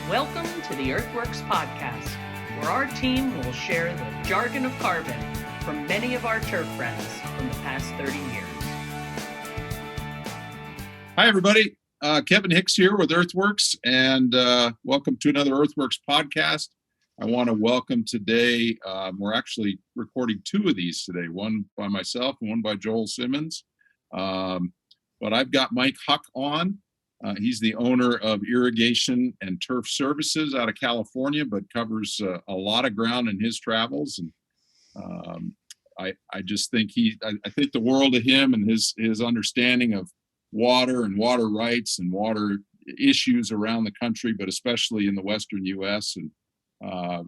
Welcome to the Earthworks podcast, where our team will share the jargon of carbon from many of our turf friends from the past 30 years. Hi, everybody. Kevin Hicks here with Earthworks, and welcome to another Earthworks podcast. I want to welcome today, we're actually recording two of these today, one by myself and one by Joel Simmons. But I've got Mike Huck on. He's the owner of Irrigation and Turf Services out of California, but covers a lot of ground in his travels. And I just think I think the world of him and his understanding of water and water rights and water issues around the country, but especially in the Western U.S. And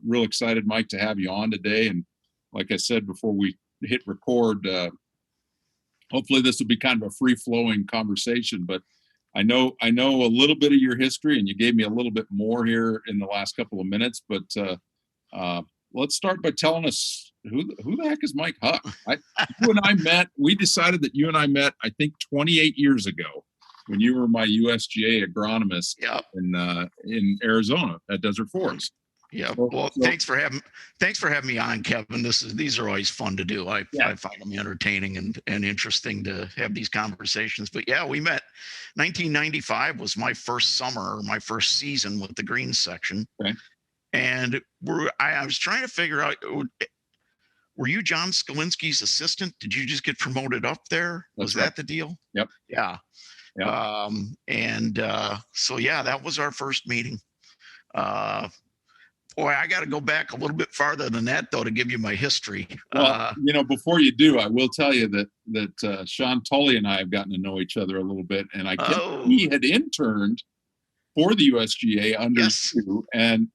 real excited, Mike, to have you on today. And like I said before we hit record, hopefully this will be kind of a free-flowing conversation, but I know a little bit of your history, and you gave me a little bit more here in the last couple of minutes. But let's start by telling us who the heck is Mike Huck? You and I met. We decided that you and I met, I think, 28 years ago when you were my USGA agronomist in Arizona at Desert Forest. Yeah. Well, thanks for having me on, Kevin. These are always fun to do. I find them entertaining and interesting to have these conversations. But yeah, we met. 1995 was my first summer, my first season with the greens section. Okay. And I was trying to figure out, were you John Skalinski's assistant? Did you just get promoted up there? Was that the deal? Yep. Yeah. So yeah, that was our first meeting. Boy, I got to go back a little bit farther than that, though, to give you my history. Well, before you do, I will tell you that Sean Tully and I have gotten to know each other a little bit, and I guess he had interned for the USGA under you, and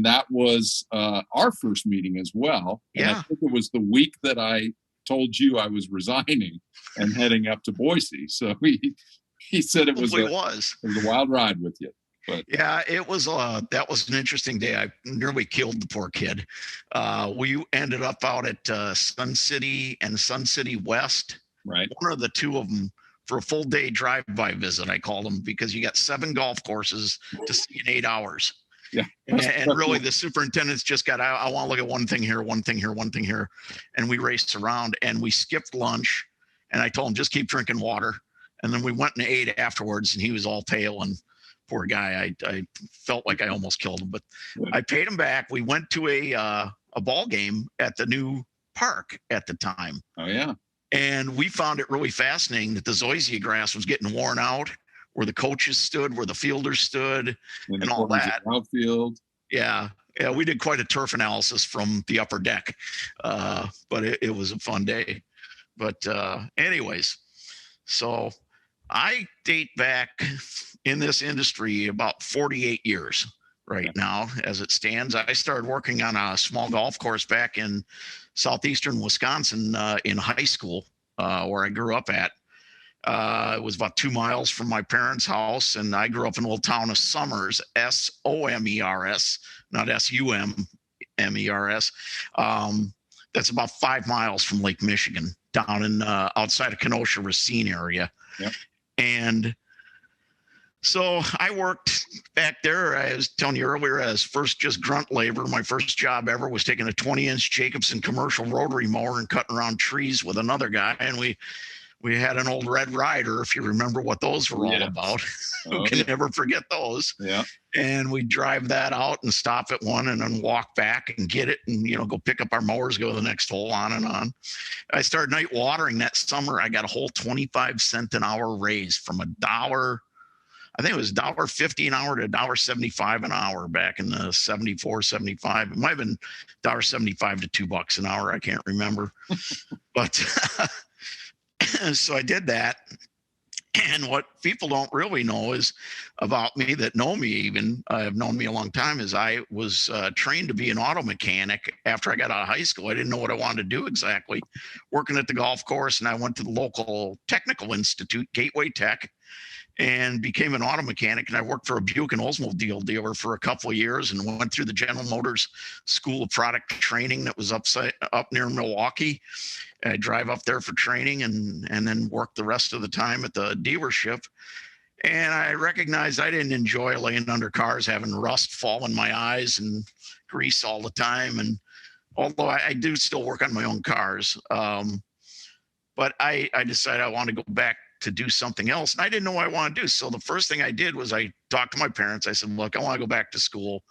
that was our first meeting as well. And I think it was the week that I told you I was resigning and heading up to Boise. So he said it was a wild ride with you. But yeah, it was. That was an interesting day. I nearly killed the poor kid. We ended up out at Sun City and Sun City West. Right. One of the two of them for a full day drive-by visit. I called them because you got 7 golf courses to see in 8 hours. Yeah. And really, the superintendent's just got. I want to look at one thing here, one thing here, one thing here, and we raced around and we skipped lunch. And I told him just keep drinking water. And then we went and ate afterwards, and he was all pale and. Poor guy. I felt like I almost killed him, but I paid him back. We went to a ball game at the new park at the time. Oh yeah. And we found it really fascinating that the zoysia grass was getting worn out, where the coaches stood, where the fielders stood, and all that. Outfield. Yeah. Yeah. We did quite a turf analysis from the upper deck. But it was a fun day. But anyways, so I date back in this industry about 48 years right now as it stands. I started working on a small golf course back in southeastern Wisconsin in high school where I grew up at. It was about 2 miles from my parents' house, and I grew up in a little town of Somers, Somers, not Sumers. That's about 5 miles from Lake Michigan, down in outside of Kenosha, Racine area. Yep. And so I worked back there. I was telling you earlier, as first just grunt labor. My first job ever was taking a 20-inch Jacobson commercial rotary mower and cutting around trees with another guy. And we had an old Red Ryder, if you remember what those were all about. Who can never forget those? Yeah. And we drive that out and stop at one and then walk back and get it and, go pick up our mowers, go to the next hole, on and on. I started night watering that summer. I got a whole 25-cent an hour raise from $1. I think it was $1.50 an hour to $1.75 an hour back in the 74, 75. It might have been $1.75 to $2 an hour. I can't remember. But so I did that. And what people don't really know is about me, that know me even, have known me a long time, is I was trained to be an auto mechanic after I got out of high school. I didn't know what I wanted to do exactly, working at the golf course. And I went to the local technical institute, Gateway Tech, and became an auto mechanic. And I worked for a Buick and Oldsmobile dealer for a couple of years and went through the General Motors School of Product Training that was up near Milwaukee. I drive up there for training and then work the rest of the time at the dealership. And I recognized I didn't enjoy laying under cars, having rust fall in my eyes and grease all the time. And although I do still work on my own cars, but I decided I wanted to go back to do something else. And I didn't know what I wanted to do. So the first thing I did was I talked to my parents. I said, look, I want to go back to school,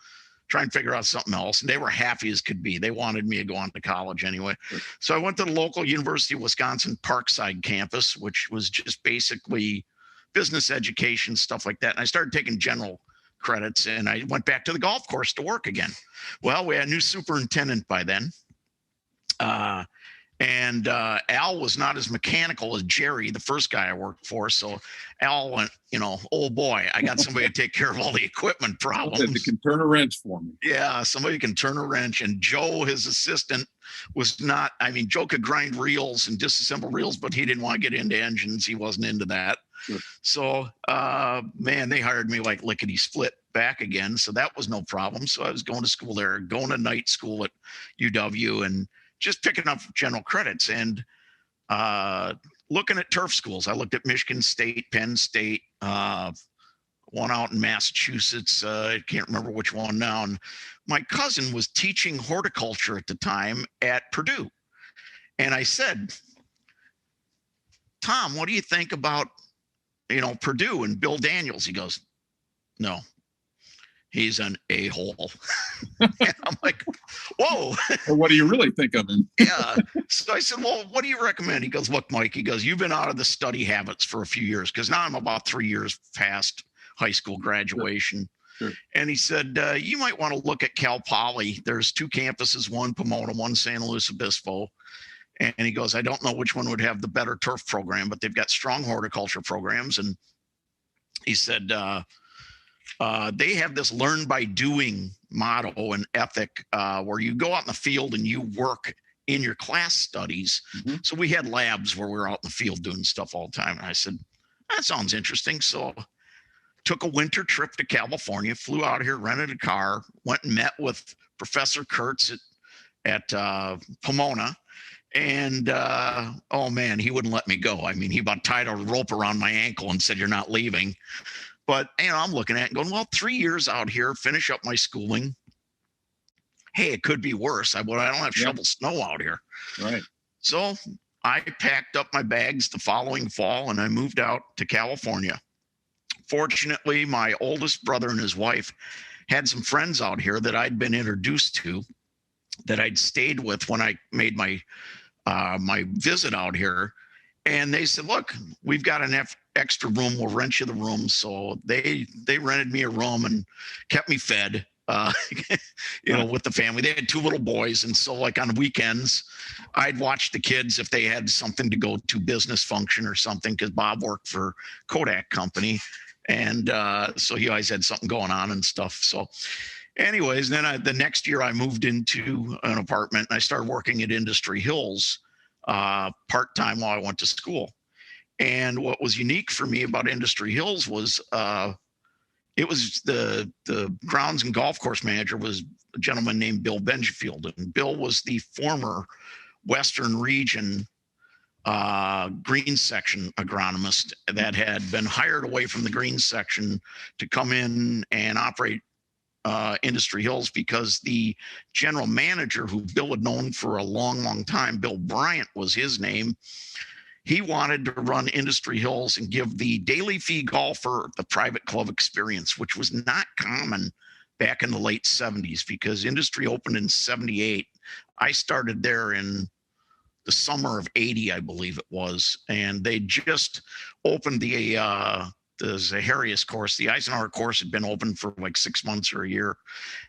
try and figure out something else. And they were happy as could be. They wanted me to go on to college anyway. So I went to the local University of Wisconsin Parkside campus, which was just basically business education, stuff like that. And I started taking general credits, and I went back to the golf course to work again. Well, we had a new superintendent by then. And Al was not as mechanical as Jerry, the first guy I worked for. So Al went, oh boy, I got somebody to take care of all the equipment problems. They can turn a wrench for me. Yeah, somebody can turn a wrench. And Joe, his assistant, was not, Joe could grind reels and disassemble reels, but he didn't want to get into engines. He wasn't into that. Sure. So, man, they hired me like lickety split back again. So that was no problem. So I was going to school there, going to night school at UW, and just picking up general credits and looking at turf schools. I looked at Michigan State, Penn State, one out in Massachusetts. I can't remember which one now. And my cousin was teaching horticulture at the time at Purdue. And I said, Tom, what do you think about, Purdue and Bill Daniels? He goes, no. He's an a-hole. And I'm like, whoa. Well, what do you really think of him? Yeah. So I said, well, what do you recommend? He goes, look, Mike, he goes, you've been out of the study habits for a few years, because now I'm about 3 years past high school graduation. Sure. And he said, you might want to look at Cal Poly. There's 2 campuses, one Pomona, one San Luis Obispo. And he goes, I don't know which one would have the better turf program, but they've got strong horticulture programs. And he said, they have this learn by doing motto and ethic where you go out in the field and you work in your class studies. Mm-hmm. So we had labs where we were out in the field doing stuff all the time. And I said, that sounds interesting. So took a winter trip to California, flew out here, rented a car, went and met with Professor Kurtz at Pomona. And, oh man, he wouldn't let me go. He about tied a rope around my ankle and said, you're not leaving. But, I'm looking at it and going, well, 3 years out here, finish up my schooling. Hey, it could be worse. I don't have shovel snow out here. Right. So I packed up my bags the following fall and I moved out to California. Fortunately, my oldest brother and his wife had some friends out here that I'd been introduced to, that I'd stayed with when I made my my visit out here. And they said, look, we've got an extra room. We'll rent you the room. So they rented me a room and kept me fed, with the family. They had 2 little boys. And so like on weekends, I'd watch the kids if they had something to go to, business function or something, because Bob worked for Kodak Company. And so he always had something going on and stuff. So anyways, then the next year I moved into an apartment and I started working at Industry Hills part-time while I went to school. And what was unique for me about Industry Hills was it was the grounds and golf course manager was a gentleman named Bill Benjafield. And Bill was the former Western Region green section agronomist that had been hired away from the green section to come in and operate Industry Hills, because the general manager, who Bill had known for a long, long time, Bill Bryant was his name. He wanted to run Industry Hills and give the daily fee golfer the private club experience, which was not common back in the late 70s, because Industry opened in 78. I started there in the summer of 80, I believe it was. And they just opened the Zaharias course. The Eisenhower course had been open for like 6 months or a year,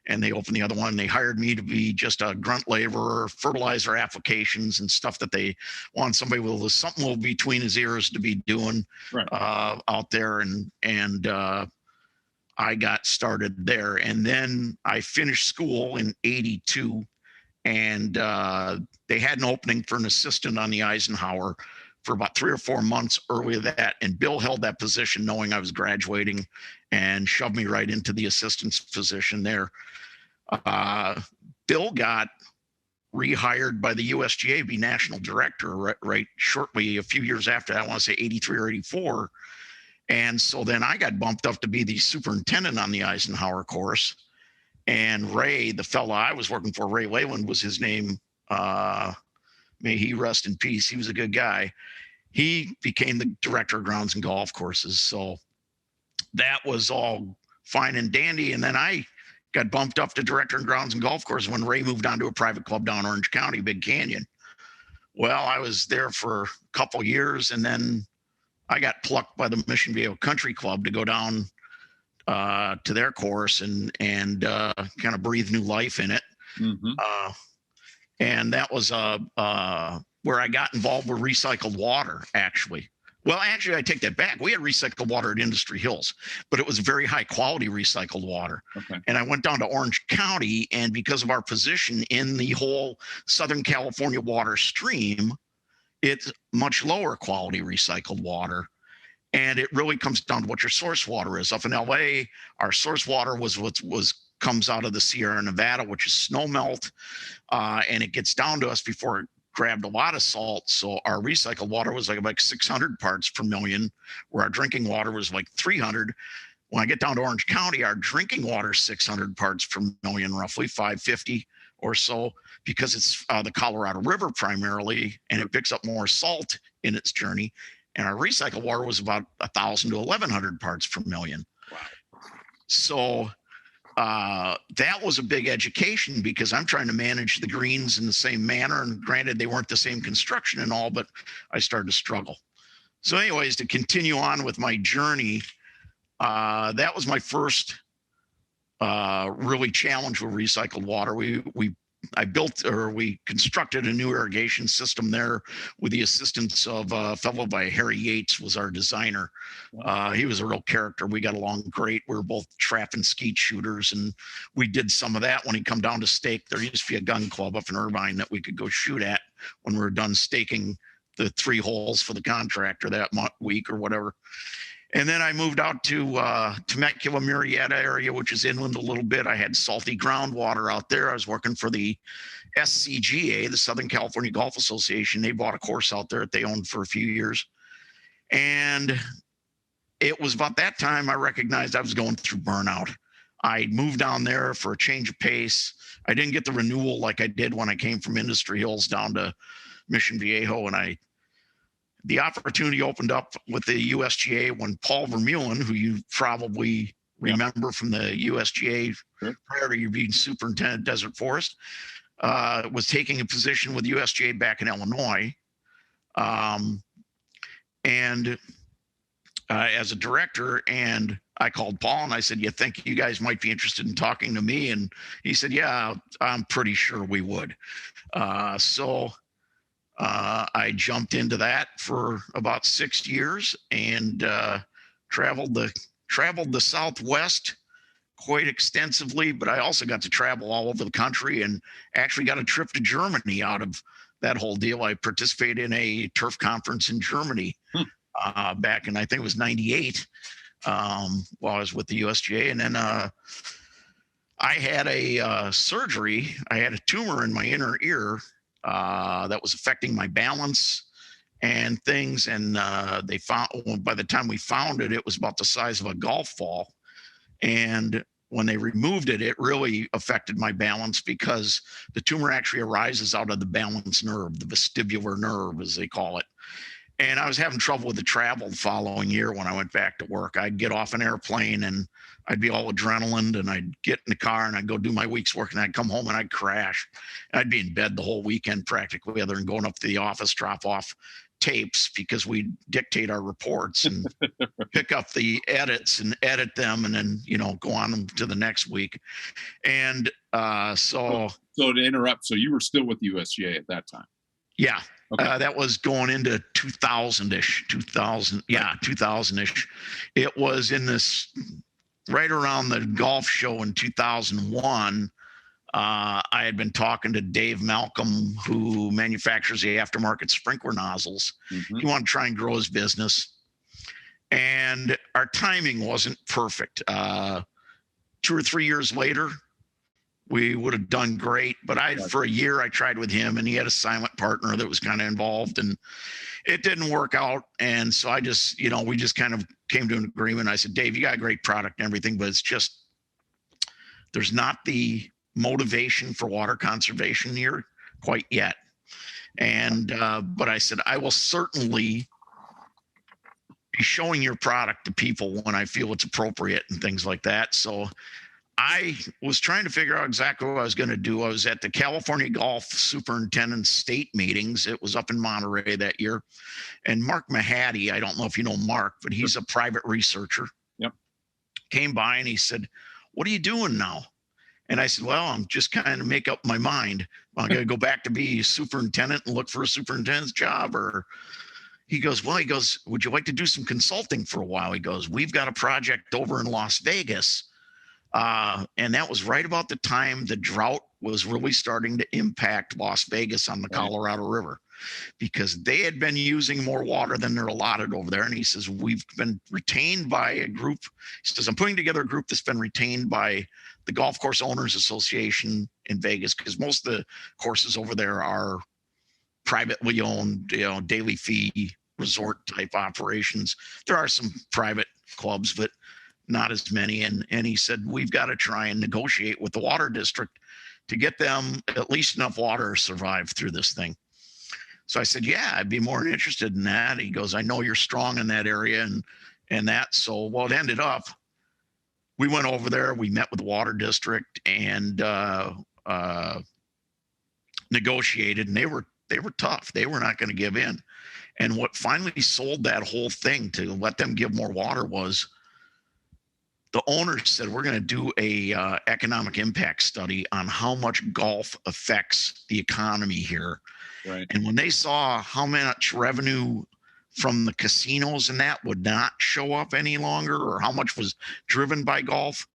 and they opened the other one. They hired me to be just a grunt laborer, fertilizer applications and stuff that they want somebody with something little between his ears to be doing out there. And I got started there, and then I finished school in 82, and they had an opening for an assistant on the Eisenhower for about 3 or 4 months earlier that. And Bill held that position knowing I was graduating and shoved me right into the assistant's position there. Bill got rehired by the USGA to be national director right shortly, a few years after that, I want to say 83 or 84. And so then I got bumped up to be the superintendent on the Eisenhower course. And Ray, the fellow I was working for, Ray Wayland was his name. May he rest in peace. He was a good guy. He became the director of grounds and golf courses. So that was all fine and dandy. And then I got bumped up to director of grounds and golf courses when Ray moved on to a private club down Orange County, Big Canyon. Well, I was there for a couple years, and then I got plucked by the Mission Viejo Country Club to go down to their course and kind of breathe new life in it. Mm-hmm. And that was where I got involved with recycled water, actually. Well, actually, I take that back. We had recycled water at Industry Hills, but it was very high quality recycled water. Okay. And I went down to Orange County, and because of our position in the whole Southern California water stream, it's much lower quality recycled water. And it really comes down to what your source water is. Up in LA, our source water was comes out of the Sierra Nevada, which is snow melt, and it gets down to us before it grabbed a lot of salt. So our recycled water was like 600 parts per million, where our drinking water was like 300. When I get down to Orange County, our drinking water is 600 parts per million, roughly 550 or so, because it's the Colorado River primarily, and it picks up more salt in its journey. And our recycled water was about 1,000 to 1,100 parts per million. Wow. So that was a big education, because I'm trying to manage the greens in the same manner. And granted, they weren't the same construction and all, but I started to struggle. So anyways, to continue on with my journey, that was my first really challenge with recycled water. We constructed a new irrigation system there with the assistance of a fellow by Harry Yates was our designer. He was a real character. We got along great. We were both trap and skeet shooters, and we did some of that when he come down to stake. There used to be a gun club up in Irvine that we could go shoot at when we were done staking the 3 holes for the contractor that week or whatever. And then I moved out to Temecula, Murrieta area, which is inland a little bit. I had salty groundwater out there. I was working for the SCGA, the Southern California Golf Association. They bought a course out there that they owned for a few years. And it was about that time I recognized I was going through burnout. I moved down there for a change of pace. I didn't get the renewal like I did when I came from Industry Hills down to Mission Viejo, and the opportunity opened up with the USGA when Paul Vermeulen, who you probably remember from the USGA prior to you being superintendent of Desert Forest, was taking a position with USGA back in Illinois. And as a director, and I called Paul and I said, "You think you guys might be interested in talking to me?" And he said, "Yeah, I'm pretty sure we would." So I jumped into that for about 6 years and traveled the Southwest quite extensively, but I also got to travel all over the country and actually got a trip to Germany out of that whole deal. I participated in a turf conference in Germany back in, I think it was 98, while I was with the USGA. And then I had a surgery. I had a tumor in my inner ear that was affecting my balance and things. And they found, by the time we found it, it was about the size of a golf ball. And when they removed it, it really affected my balance, because the tumor actually arises out of the balance nerve, the vestibular nerve, as they call it. And I was having trouble with the travel the following year when I went back to work. I'd get off an airplane and I'd be all adrenaline, and I'd get in the car and I'd go do my week's work, and I'd come home and I'd crash. I'd be in bed the whole weekend practically, other than going up to the office, drop off tapes, because we dictate our reports and pick up the edits and edit them, and then, go on to the next week. And so to interrupt, so you were still with USGA at that time? Yeah. Okay. That was going into 2000-ish. It was in this, right around the golf show in 2001. I had been talking to Dave Malcolm, who manufactures the aftermarket sprinkler nozzles. Mm-hmm. He wanted to try and grow his business. And our timing wasn't perfect. 2 or 3 years later, we would have done great. But for a year, I tried with him, and he had a silent partner that was kind of involved, and it didn't work out. And so I just, we just kind of came to an agreement. I said, Dave, you got a great product and everything, but it's just, there's not the motivation for water conservation here quite yet. And, but I said, I will certainly be showing your product to people when I feel it's appropriate and things like that. So I was trying to figure out exactly what I was going to do. I was at the California Golf Superintendent State meetings. It was up in Monterey that year. And Mark Mahady, I don't know if you know Mark, but he's a private researcher. Yep. Came by and he said, what are you doing now? And I said, well, I'm just kind of make up my mind. I'm going to go back to be superintendent and look for a superintendent's job. Or he goes, would you like to do some consulting for a while? He goes, we've got a project over in Las Vegas. And that was right about the time the drought was really starting to impact Las Vegas on the Colorado River, because they had been using more water than they're allotted over there. And he says, we've been retained by a group. He says, I'm putting together a group that's been retained by the Golf Course Owners Association in Vegas, because most of the courses over there are privately owned, daily fee resort type operations. There are some private clubs, but not as many. And he said, we've got to try and negotiate with the water district to get them at least enough water to survive through this thing. So I said, yeah, I'd be more interested in that. He goes, I know you're strong in that area and that. So, well, it ended up, we went over there, we met with the water district and negotiated, and they were tough. They were not going to give in. And what finally sold that whole thing to let them give more water was the owners said, we're going to do a economic impact study on how much golf affects the economy here. Right. And when they saw how much revenue from the casinos and that would not show up any longer, or how much was driven by golf,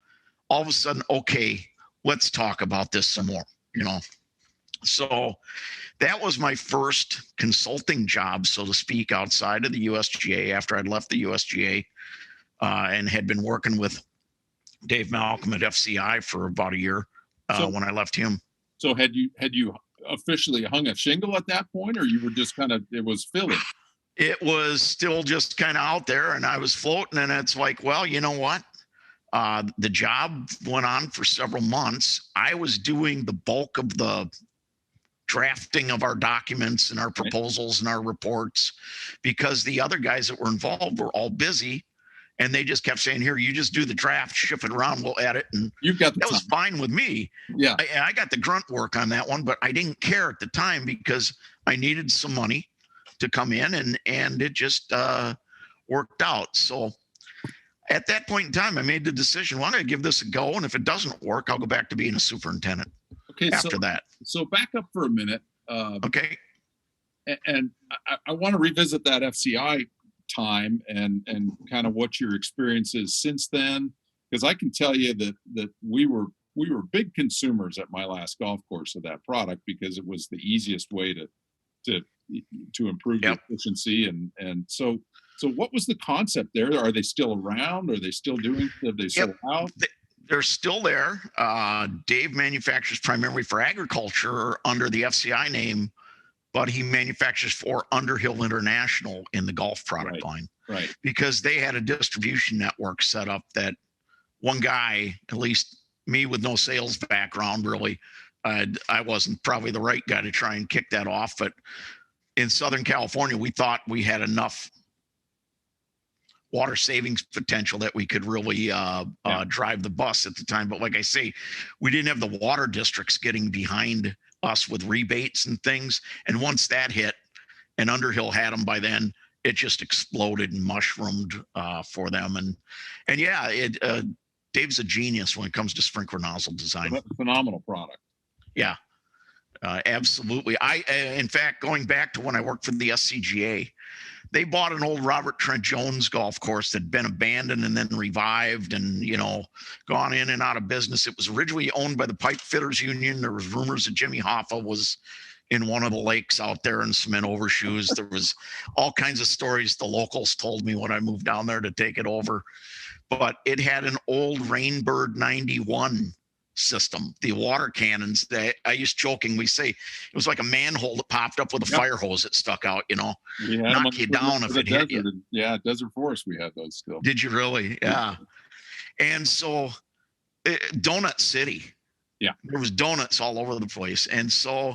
all of a sudden, okay, let's talk about this some more, So that was my first consulting job, so to speak, outside of the USGA after I'd left the USGA and had been working with Dave Malcolm at FCI for about a year when I left him. So had you officially hung a shingle at that point, or you were just it was filling? It was still just kind of out there, and I was floating, and it's like, well, you know what? The job went on for several months. I was doing the bulk of the drafting of our documents and our proposals and our reports, because the other guys that were involved were all busy. And they just kept saying, here, you just do the draft, ship it around, we'll edit. And you've got that was fine with me. Yeah. I got the grunt work on that one, but I didn't care at the time because I needed some money to come in, and it just worked out. So at that point in time, I made the decision, well, I'm going to give this a go. And if it doesn't work, I'll go back to being a superintendent. Okay. After that. So back up for a minute. Okay. And I want to revisit that FCI time and kind of what your experience is since then, because I can tell you that we were big consumers at my last golf course of that product, because it was the easiest way to improve the efficiency. And so what was the concept there? Are they still around? Are they still doing? Have they sold out? They're still there. Dave manufactures primarily for agriculture under the FCI name, but he manufactures for Underhill International in the golf product line. Right. Because they had a distribution network set up that one guy, at least me with no sales background, really, I wasn't probably the right guy to try and kick that off. But in Southern California, we thought we had enough water savings potential that we could really drive the bus at the time. But like I say, we didn't have the water districts getting behind us with rebates and things. And once that hit, and Underhill had them by then, it just exploded and mushroomed for them. And yeah, Dave's a genius when it comes to sprinkler nozzle design. Phenomenal product. Yeah, absolutely. In fact, going back to when I worked for the SCGA, they bought an old Robert Trent Jones golf course that had been abandoned and then revived and, gone in and out of business. It was originally owned by the Pipe Fitters Union. There was rumors that Jimmy Hoffa was in one of the lakes out there in cement overshoes. There was all kinds of stories the locals told me when I moved down there to take it over. But it had an old Rainbird 91 system, the water cannons that I used jokingly say it was like a manhole that popped up with a fire hose that stuck out, We had them knock you down if it hit you. Yeah, Desert Forest, we had those still. Did you really? Yeah. And so Donut City. Yeah. There was donuts all over the place. And so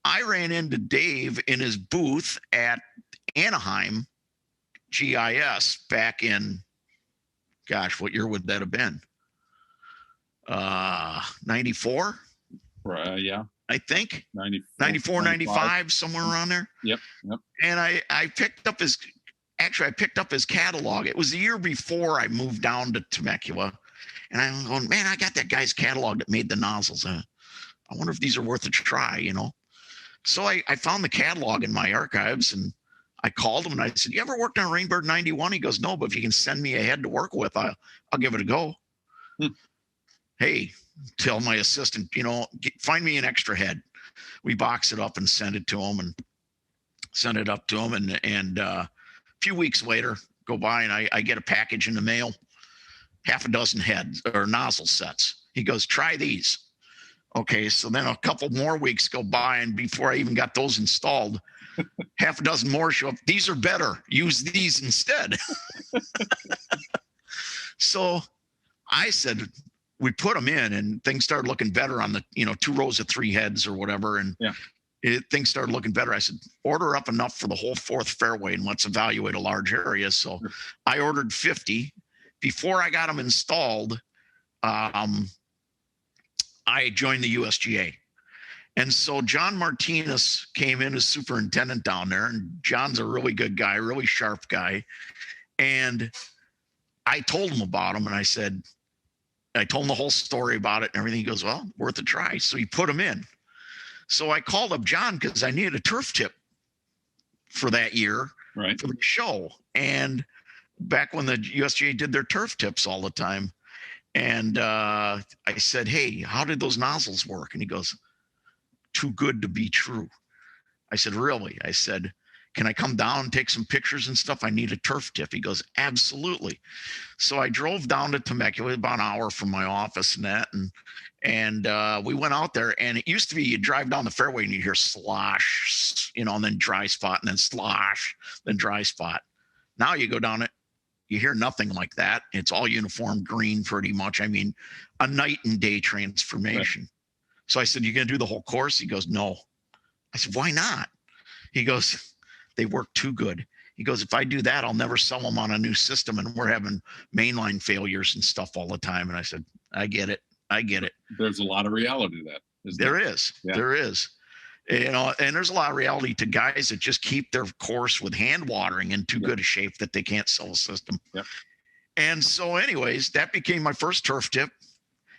I ran into Dave in his booth at Anaheim GIS back in, gosh, what year would that have been? 94? Yeah. I think 94, 95, somewhere around there. Yep. And I picked up his catalog. It was the year before I moved down to Temecula. And I'm going, man, I got that guy's catalog that made the nozzles. I wonder if these are worth a try, So I found the catalog in my archives, and I called him and I said, you ever worked on Rainbird 91? He goes, no, but if you can send me a head to work with, I'll give it a go. Hey, tell my assistant, find me an extra head. We box it up and send it to him and send it up to him. And a few weeks later, go by and I get a package in the mail, half a dozen heads or nozzle sets. He goes, try these. Okay, so then a couple more weeks go by, and before I even got those installed, half a dozen more show up. These are better. Use these instead. So I said, we put them in, and things started looking better on the, 2 rows of 3 heads or whatever. And things started looking better. I said, order up enough for the whole 4th fairway and let's evaluate a large area. So I ordered 50. Before I got them installed, I joined the USGA. And so John Martinez came in as superintendent down there, and John's a really good guy, really sharp guy. And I told him about him, and I told him the whole story about it and everything. He goes, well, worth a try. So he put him in. So I called up John because I needed a turf tip for that year for the show. And back when the USGA did their turf tips all the time. And I said, hey, how did those nozzles work? And he goes, too good to be true. I said, really? I said, can I come down and take some pictures and stuff? I need a turf tip. He goes, absolutely. So I drove down to Temecula, about an hour from my office and that. And we went out there, and it used to be you drive down the fairway and you hear slosh, and then dry spot, and then slosh, then dry spot. Now you go down it, you hear nothing like that. It's all uniform green pretty much. I mean, a night and day transformation. Right. So I said, you going to do the whole course? He goes, no. I said, why not? He goes, they work too good. He goes, if I do that, I'll never sell them on a new system. And we're having mainline failures and stuff all the time. And I said, I get it. There's a lot of reality to that. There is. And there's a lot of reality to guys that just keep their course with hand watering in too good a shape that they can't sell a system. Yep. And so anyways, that became my first turf tip.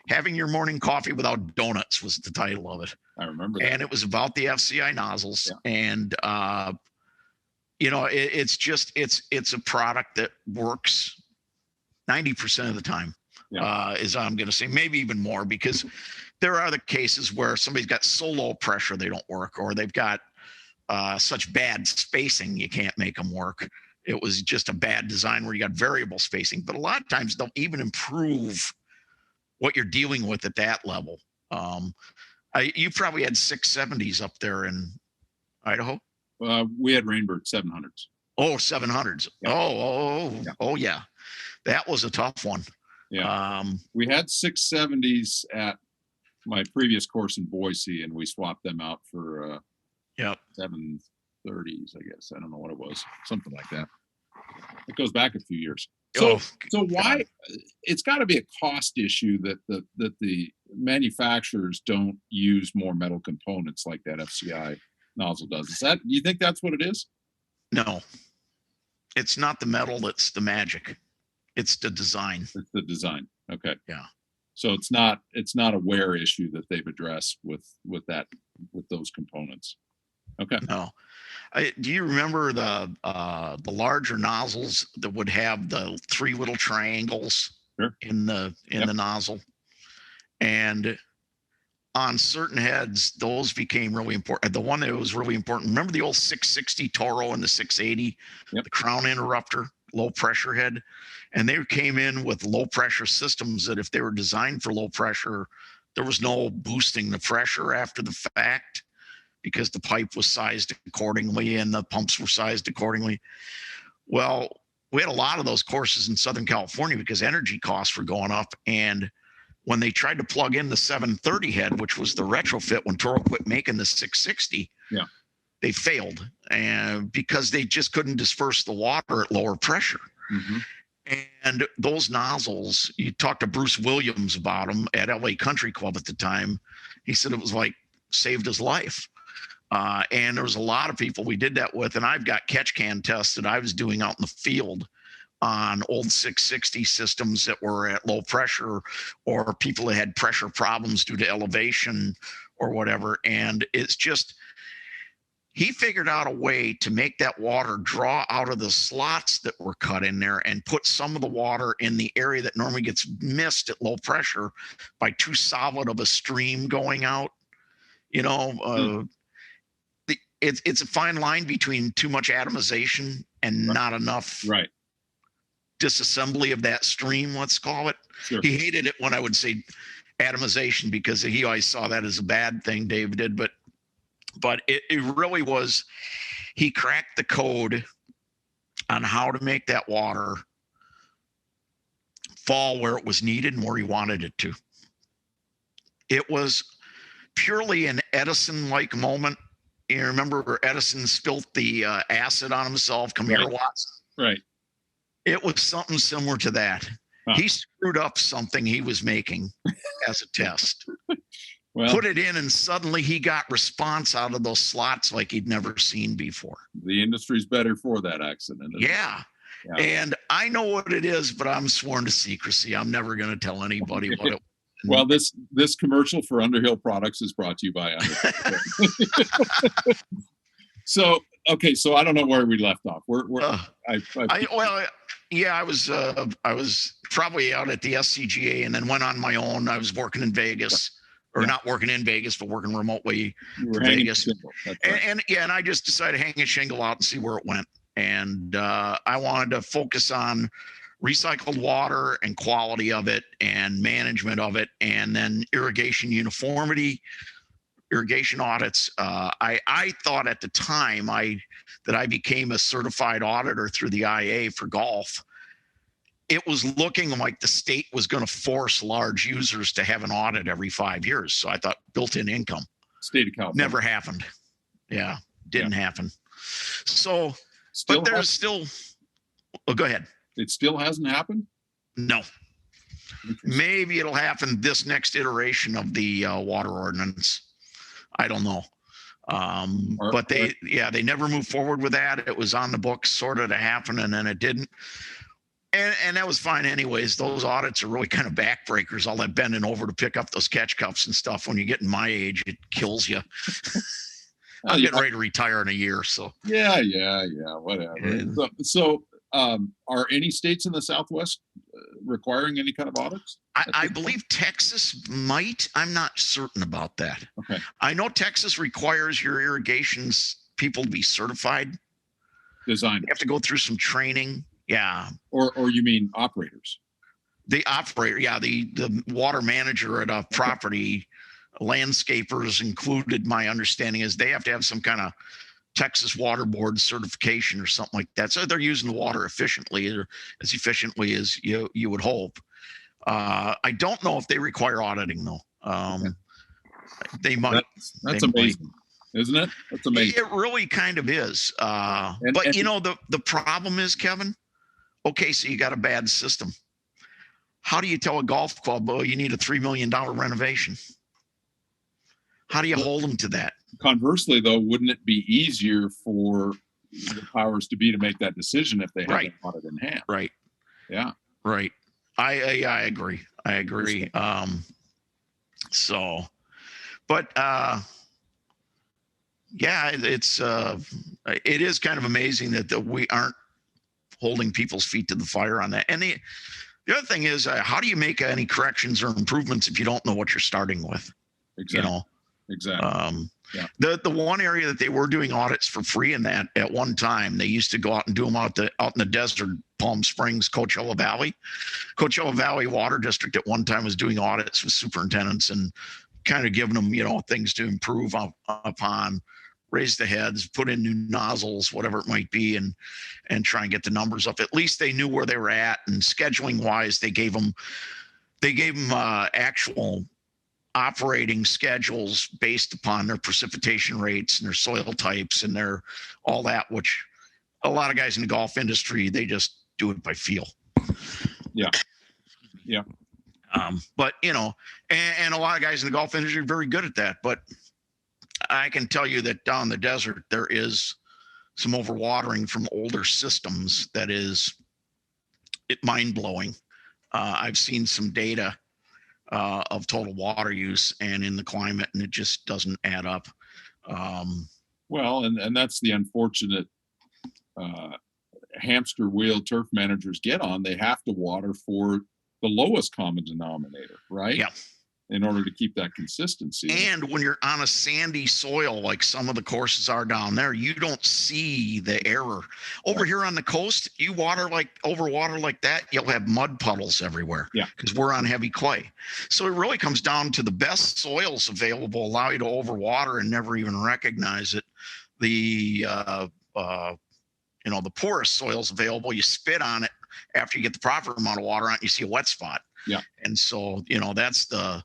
Having Your Morning Coffee Without Donuts was the title of it. I remember that. And it was about the FCI nozzles. Yeah. And, it's a product that works 90% of the time, is I'm going to say, maybe even more, because there are other cases where somebody's got so low pressure they don't work, or they've got such bad spacing you can't make them work. It was just a bad design where you got variable spacing. But a lot of times they'll even improve what you're dealing with at that level. You probably had 670s up there in Idaho. We had Rainbird 700s. Oh, 700s. Yeah. Oh, yeah. That was a tough one. Yeah. We had 670s at my previous course in Boise, and we swapped them out for 730s, I guess. I don't know what it was. Something like that. It goes back a few years. So why? It's got to be a cost issue that the manufacturers don't use more metal components like that FCI nozzle does. Do you think that's what it is? No, it's not the metal that's the magic. It's the design. It's the design. Okay. Yeah. So it's not a wear issue that they've addressed with those components. Okay. No. Do you remember the larger nozzles that would have the 3 little triangles in the nozzle? And on certain heads, those became really important. The one that was really important, remember the old 660 Toro and the 680, the crown interrupter, low pressure head? And they came in with low pressure systems that if they were designed for low pressure, There was no boosting the pressure after the fact because the pipe was sized accordingly and the pumps were sized accordingly. Well, we had a lot of those courses in Southern California because energy costs were going up. And when they tried to plug in the 730 head, which was the retrofit when Toro quit making the 660, they failed, and because they just couldn't disperse the water at lower pressure. Mm-hmm. And those nozzles, you talked to Bruce Williams about them at LA Country Club at the time. He said it was like saved his life. And there was a lot of people we did that with. And I've got catch can tests that I was doing out in the field on old 660 systems that were at low pressure, or people that had pressure problems due to elevation or whatever. And it's just, he figured out a way to make that water draw out of the slots that were cut in there and put some of the water in the area that normally gets missed at low pressure by too solid of a stream going out. You know, it's a fine line between too much atomization and not enough disassembly of that stream, let's call it. Sure. He hated it when I would say atomization because he always saw that as a bad thing, Dave did, but it really was, he cracked the code on how to make that water fall where it was needed and where he wanted it to. It was purely an Edison-like moment. You remember where Edison spilt the acid on himself, come here, Watson? Right. It was something similar to that. Huh. He screwed up something he was making as a test. Well, put it in, and suddenly he got response out of those slots like he'd never seen before. The industry's better for that accident. Yeah. And I know what it is, but I'm sworn to secrecy. I'm never going to tell anybody what it was. Well, this commercial for Underhill Products is brought to you by Underhill. So I don't know where we left off. I was probably out at the SCGA and then went on my own. I was working in Vegas. Or not working in Vegas, but working remotely from Vegas. And I just decided to hang a shingle out and see where it went. And I wanted to focus on recycled water and quality of it and management of it, and then irrigation uniformity, irrigation audits. I thought at the time that I became a certified auditor through the IA for golf. It was looking like the state was going to force large users to have an audit every 5 years. So I thought built-in income. State of California. Never happened. Yeah, didn't happen. So, still but there's still, go ahead. It still hasn't happened? No. Maybe it'll happen this next iteration of the water ordinance. I don't know. But they never moved forward with that. It was on the books sort of to happen, and then it didn't. And that was fine anyways. Those audits are really kind of backbreakers, all that bending over to pick up those catch cups and stuff. When you get in my age, it kills you. I'm getting ready to retire in a year. So yeah, whatever. So are any states in the Southwest requiring any kind of audits? I believe Texas might. I'm not certain about that. Okay. I know Texas requires your irrigations people to be certified. Designers. You have to go through some training. Yeah. Or you mean operators? The operator, the water manager at a property, landscapers included, my understanding is they have to have some kind of Texas Water Board certification or something like that. So they're using the water efficiently, or as efficiently as you would hope. I don't know if they require auditing though. They might. That's amazing. Isn't it? That's amazing. It really kind of is. But the problem is, Kevin, okay, so you got a bad system. How do you tell a golf club, oh, you need a $3 million renovation? How do you hold them to that? Conversely, though, wouldn't it be easier for the powers to be to make that decision if they had an audit in hand? Right. Yeah. Right. I agree. It is kind of amazing that we aren't holding people's feet to the fire on that. And the other thing is, how do you make any corrections or improvements if you don't know what you're starting with? Exactly. Exactly. Yeah. The one area that they were doing audits for free in that at one time, they used to go out and do them out in the desert, Palm Springs, Coachella Valley. Coachella Valley Water District at one time was doing audits with superintendents and kind of giving them, things to improve upon, raise the heads, put in new nozzles, whatever it might be, and try and get the numbers up. At least they knew where they were at. And scheduling wise, they gave them actual operating schedules based upon their precipitation rates and their soil types and their all that, which a lot of guys in the golf industry, they just do it by feel. Yeah. But and a lot of guys in the golf industry are very good at that. But I can tell you that down in the desert, there is some overwatering from older systems that is mind blowing. I've seen some data of total water use and in the climate, and it just doesn't add up. Well, and that's the unfortunate hamster wheel turf managers get on. They have to water for the lowest common denominator, right? Yeah. In order to keep that consistency. And when you're on a sandy soil, like some of the courses are down there, you don't see the error. Over here on the coast, you overwater like that, you'll have mud puddles everywhere. Yeah. Because we're on heavy clay. So it really comes down to the best soils available allow you to overwater and never even recognize it. The poorest soils available, you spit on it after you get the proper amount of water on it, you see a wet spot. Yeah. And so, that's the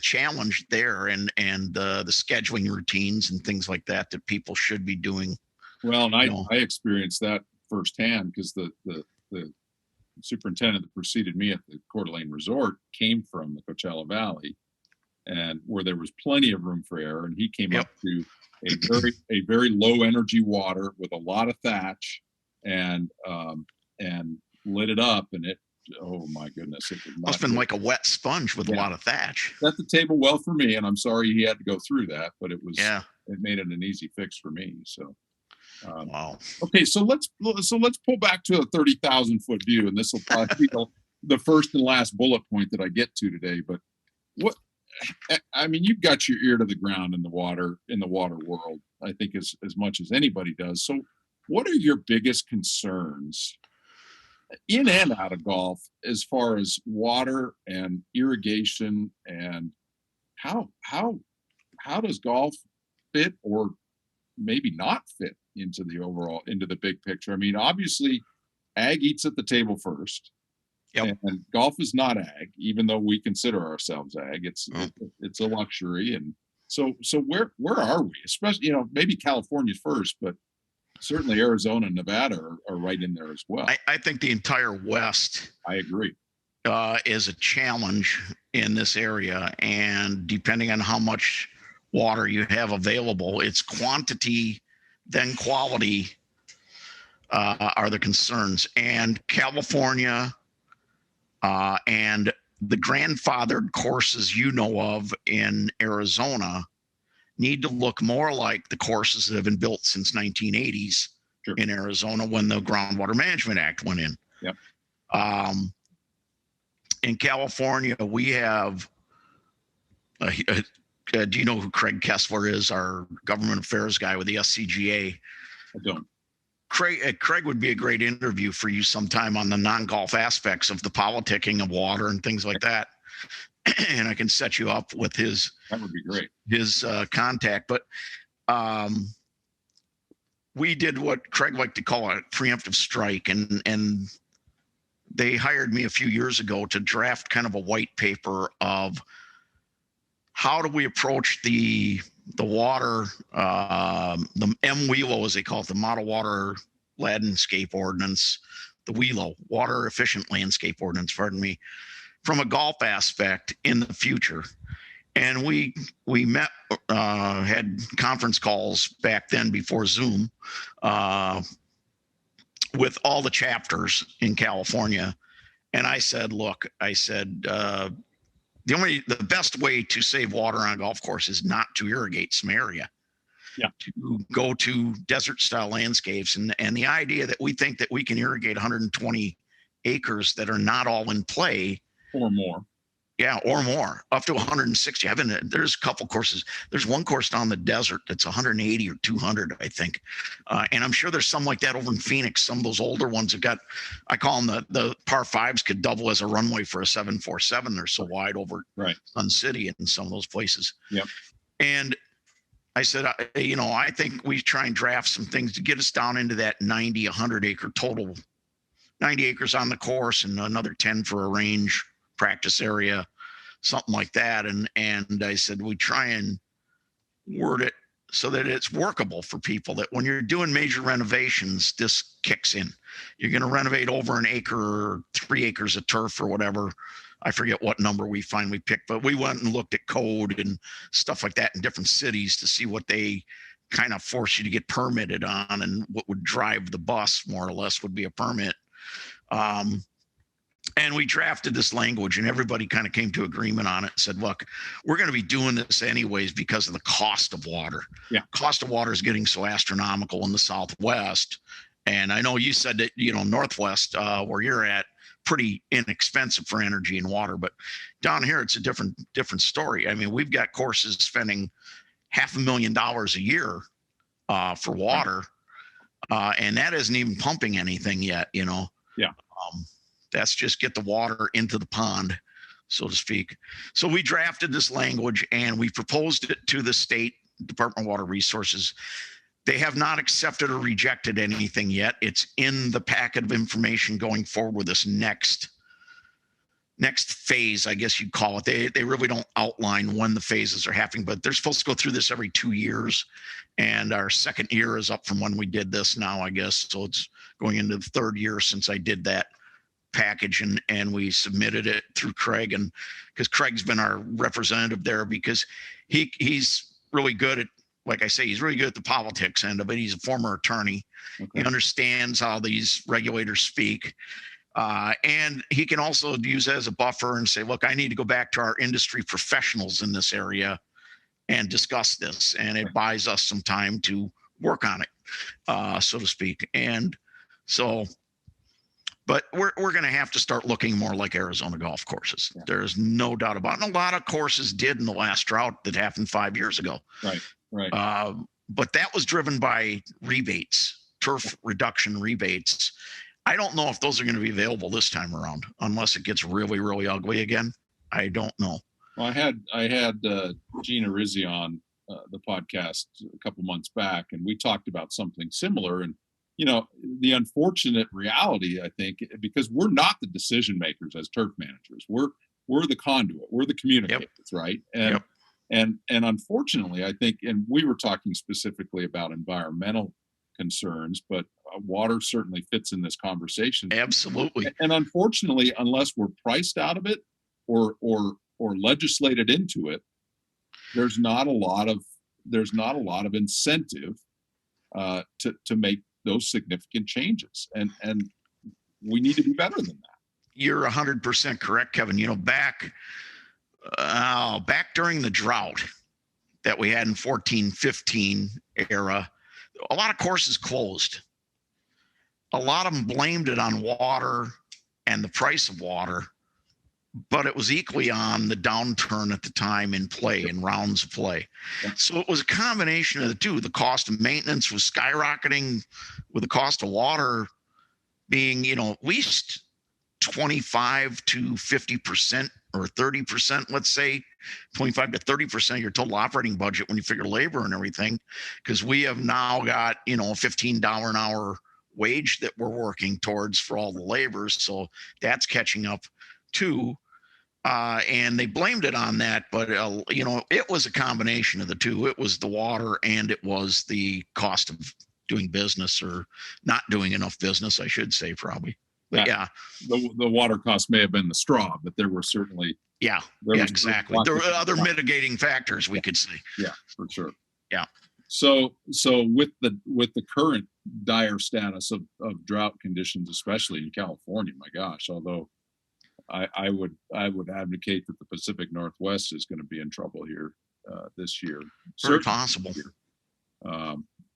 challenge there, and the scheduling routines and things like that people should be doing. Well, and I experienced that firsthand because the superintendent that preceded me at the Coeur d'Alene Resort came from the Coachella Valley, and where there was plenty of room for error, and he came up to a very low energy water with a lot of thatch, and lit it up, and it. Oh my goodness! It must have been like a wet sponge with a lot of thatch. Set the table well for me, and I'm sorry he had to go through that, but it was it made it an easy fix for me. So, wow. Okay, so let's pull back to a 30,000-foot view, and this will probably be the first and last bullet point that I get to today. But you've got your ear to the ground in the water world, I think as much as anybody does. So, what are your biggest concerns in and out of golf as far as water and irrigation, and how does golf fit or maybe not fit into the big picture? I mean, obviously ag eats at the table first. Yep. And golf is not ag, even though we consider ourselves ag. It's a luxury. And so where are we? Especially, maybe California's first, but certainly Arizona and Nevada are right in there as well. I think the entire West, I agree, is a challenge in this area. And depending on how much water you have available, it's quantity, then quality are the concerns. And California and the grandfathered courses of in Arizona need to look more like the courses that have been built since 1980s in Arizona when the Groundwater Management Act went in. Yep. In California, we have, do you know who Craig Kessler is, our government affairs guy with the SCGA? I don't. Craig would be a great interview for you sometime on the non-golf aspects of the politicking of water and things like that. And I can set you up with his. That would be great. His contact, but we did what Craig liked to call a preemptive strike, and they hired me a few years ago to draft kind of a white paper of how do we approach the water, the MWELO, as they call it, the Model Water Landscape Ordinance, the WELO, Water Efficient Landscape Ordinance, pardon me, from a golf aspect in the future. And we met, had conference calls back then before Zoom with all the chapters in California. And I said, look, the best way to save water on a golf course is not to irrigate some area. Yeah. To go to desert style landscapes. And the idea that we think that we can irrigate 120 acres that are not all in play or more. Yeah, or more, up to 160. There's a couple courses. There's one course down the desert that's 180 or 200, I think. And I'm sure there's some like that over in Phoenix. Some of those older ones have got, I call them the par fives, could double as a runway for a 747. They're so wide over Sun City and some of those places. Yep. And I said, I think we try and draft some things to get us down into that 90, 100 acre total, 90 acres on the course and another 10 for a range practice area, something like that. And I said, we try and word it so that it's workable for people, that when you're doing major renovations, this kicks in. You're going to renovate over an acre or 3 acres of turf or whatever. I forget what number we finally picked, but we went and looked at code and stuff like that in different cities to see what they kind of force you to get permitted on, and what would drive the bus more or less would be a permit. And we drafted this language, and everybody kind of came to agreement on it and said, look, we're going to be doing this anyways because of the cost of water. Yeah. Cost of water is getting so astronomical in the Southwest. And I know you said that, Northwest, where you're at, pretty inexpensive for energy and water, but down here, it's a different story. I mean, we've got courses spending $500,000 a year for water. And that isn't even pumping anything yet, Yeah. That's just get the water into the pond, so to speak. So we drafted this language and we proposed it to the state Department of Water Resources. They have not accepted or rejected anything yet. It's in the packet of information going forward with this next phase, I guess you'd call it. They really don't outline when the phases are happening, but they're supposed to go through this every 2 years. And our second year is up from when we did this now, I guess. So it's going into the third year since I did that package, and we submitted it through Craig, and because Craig's been our representative there, because he's really good at, like I say, he's really good at the politics end of it. He's a former attorney. Okay. He understands how these regulators speak. And he can also use it as a buffer and say, look, I need to go back to our industry professionals in this area and discuss this. And it buys us some time to work on it, so to speak. And so, but we're going to have to start looking more like Arizona golf courses. Yeah. There's no doubt about it. And a lot of courses did in the last drought that happened 5 years ago. Right. But that was driven by rebates, turf reduction rebates. I don't know if those are going to be available this time around, unless it gets really, really ugly again. I don't know. Well, I had Gina Rizzi on the podcast a couple months back, and we talked about something similar. And the unfortunate reality, I think, because we're not the decision makers as turf managers, we're the conduit, we're the communicators, right? And unfortunately, I think, and we were talking specifically about environmental concerns, but water certainly fits in this conversation. Absolutely. And unfortunately, unless we're priced out of it or legislated into it, there's not a lot of incentive to make those significant changes, and we need to be better than that. You're 100% correct, Kevin. Back during the drought that we had in 14-15 era, a lot of courses closed. A lot of them blamed it on water and the price of water, but it was equally on the downturn at the time in play, in rounds of play. So it was a combination of the two. The cost of maintenance was skyrocketing, with the cost of water being, at least 25 to 50% or 30%, let's say 25 to 30% of your total operating budget when you figure labor and everything, because we have now got, a $15 an hour wage that we're working towards for all the labor. So that's catching up too. And they blamed it on that, but it was a combination of the two. It was the water and it was the cost of doing business, or not doing enough business, I should say, probably. But yeah. The water cost may have been the straw, but there were certainly exactly. There were other mitigating factors, we could say. Yeah, for sure. Yeah. So with the current dire status of drought conditions, especially in California, my gosh, although I would advocate that the Pacific Northwest is going to be in trouble here this year. Very possible.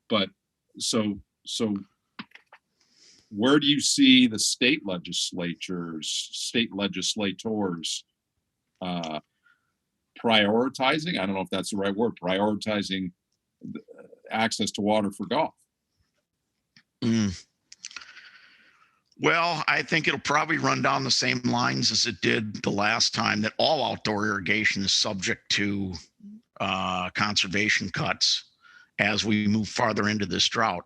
But so where do you see the state legislators prioritizing, I don't know if that's the right word, prioritizing access to water for golf? Well, I think it'll probably run down the same lines as it did the last time, that all outdoor irrigation is subject to conservation cuts as we move farther into this drought.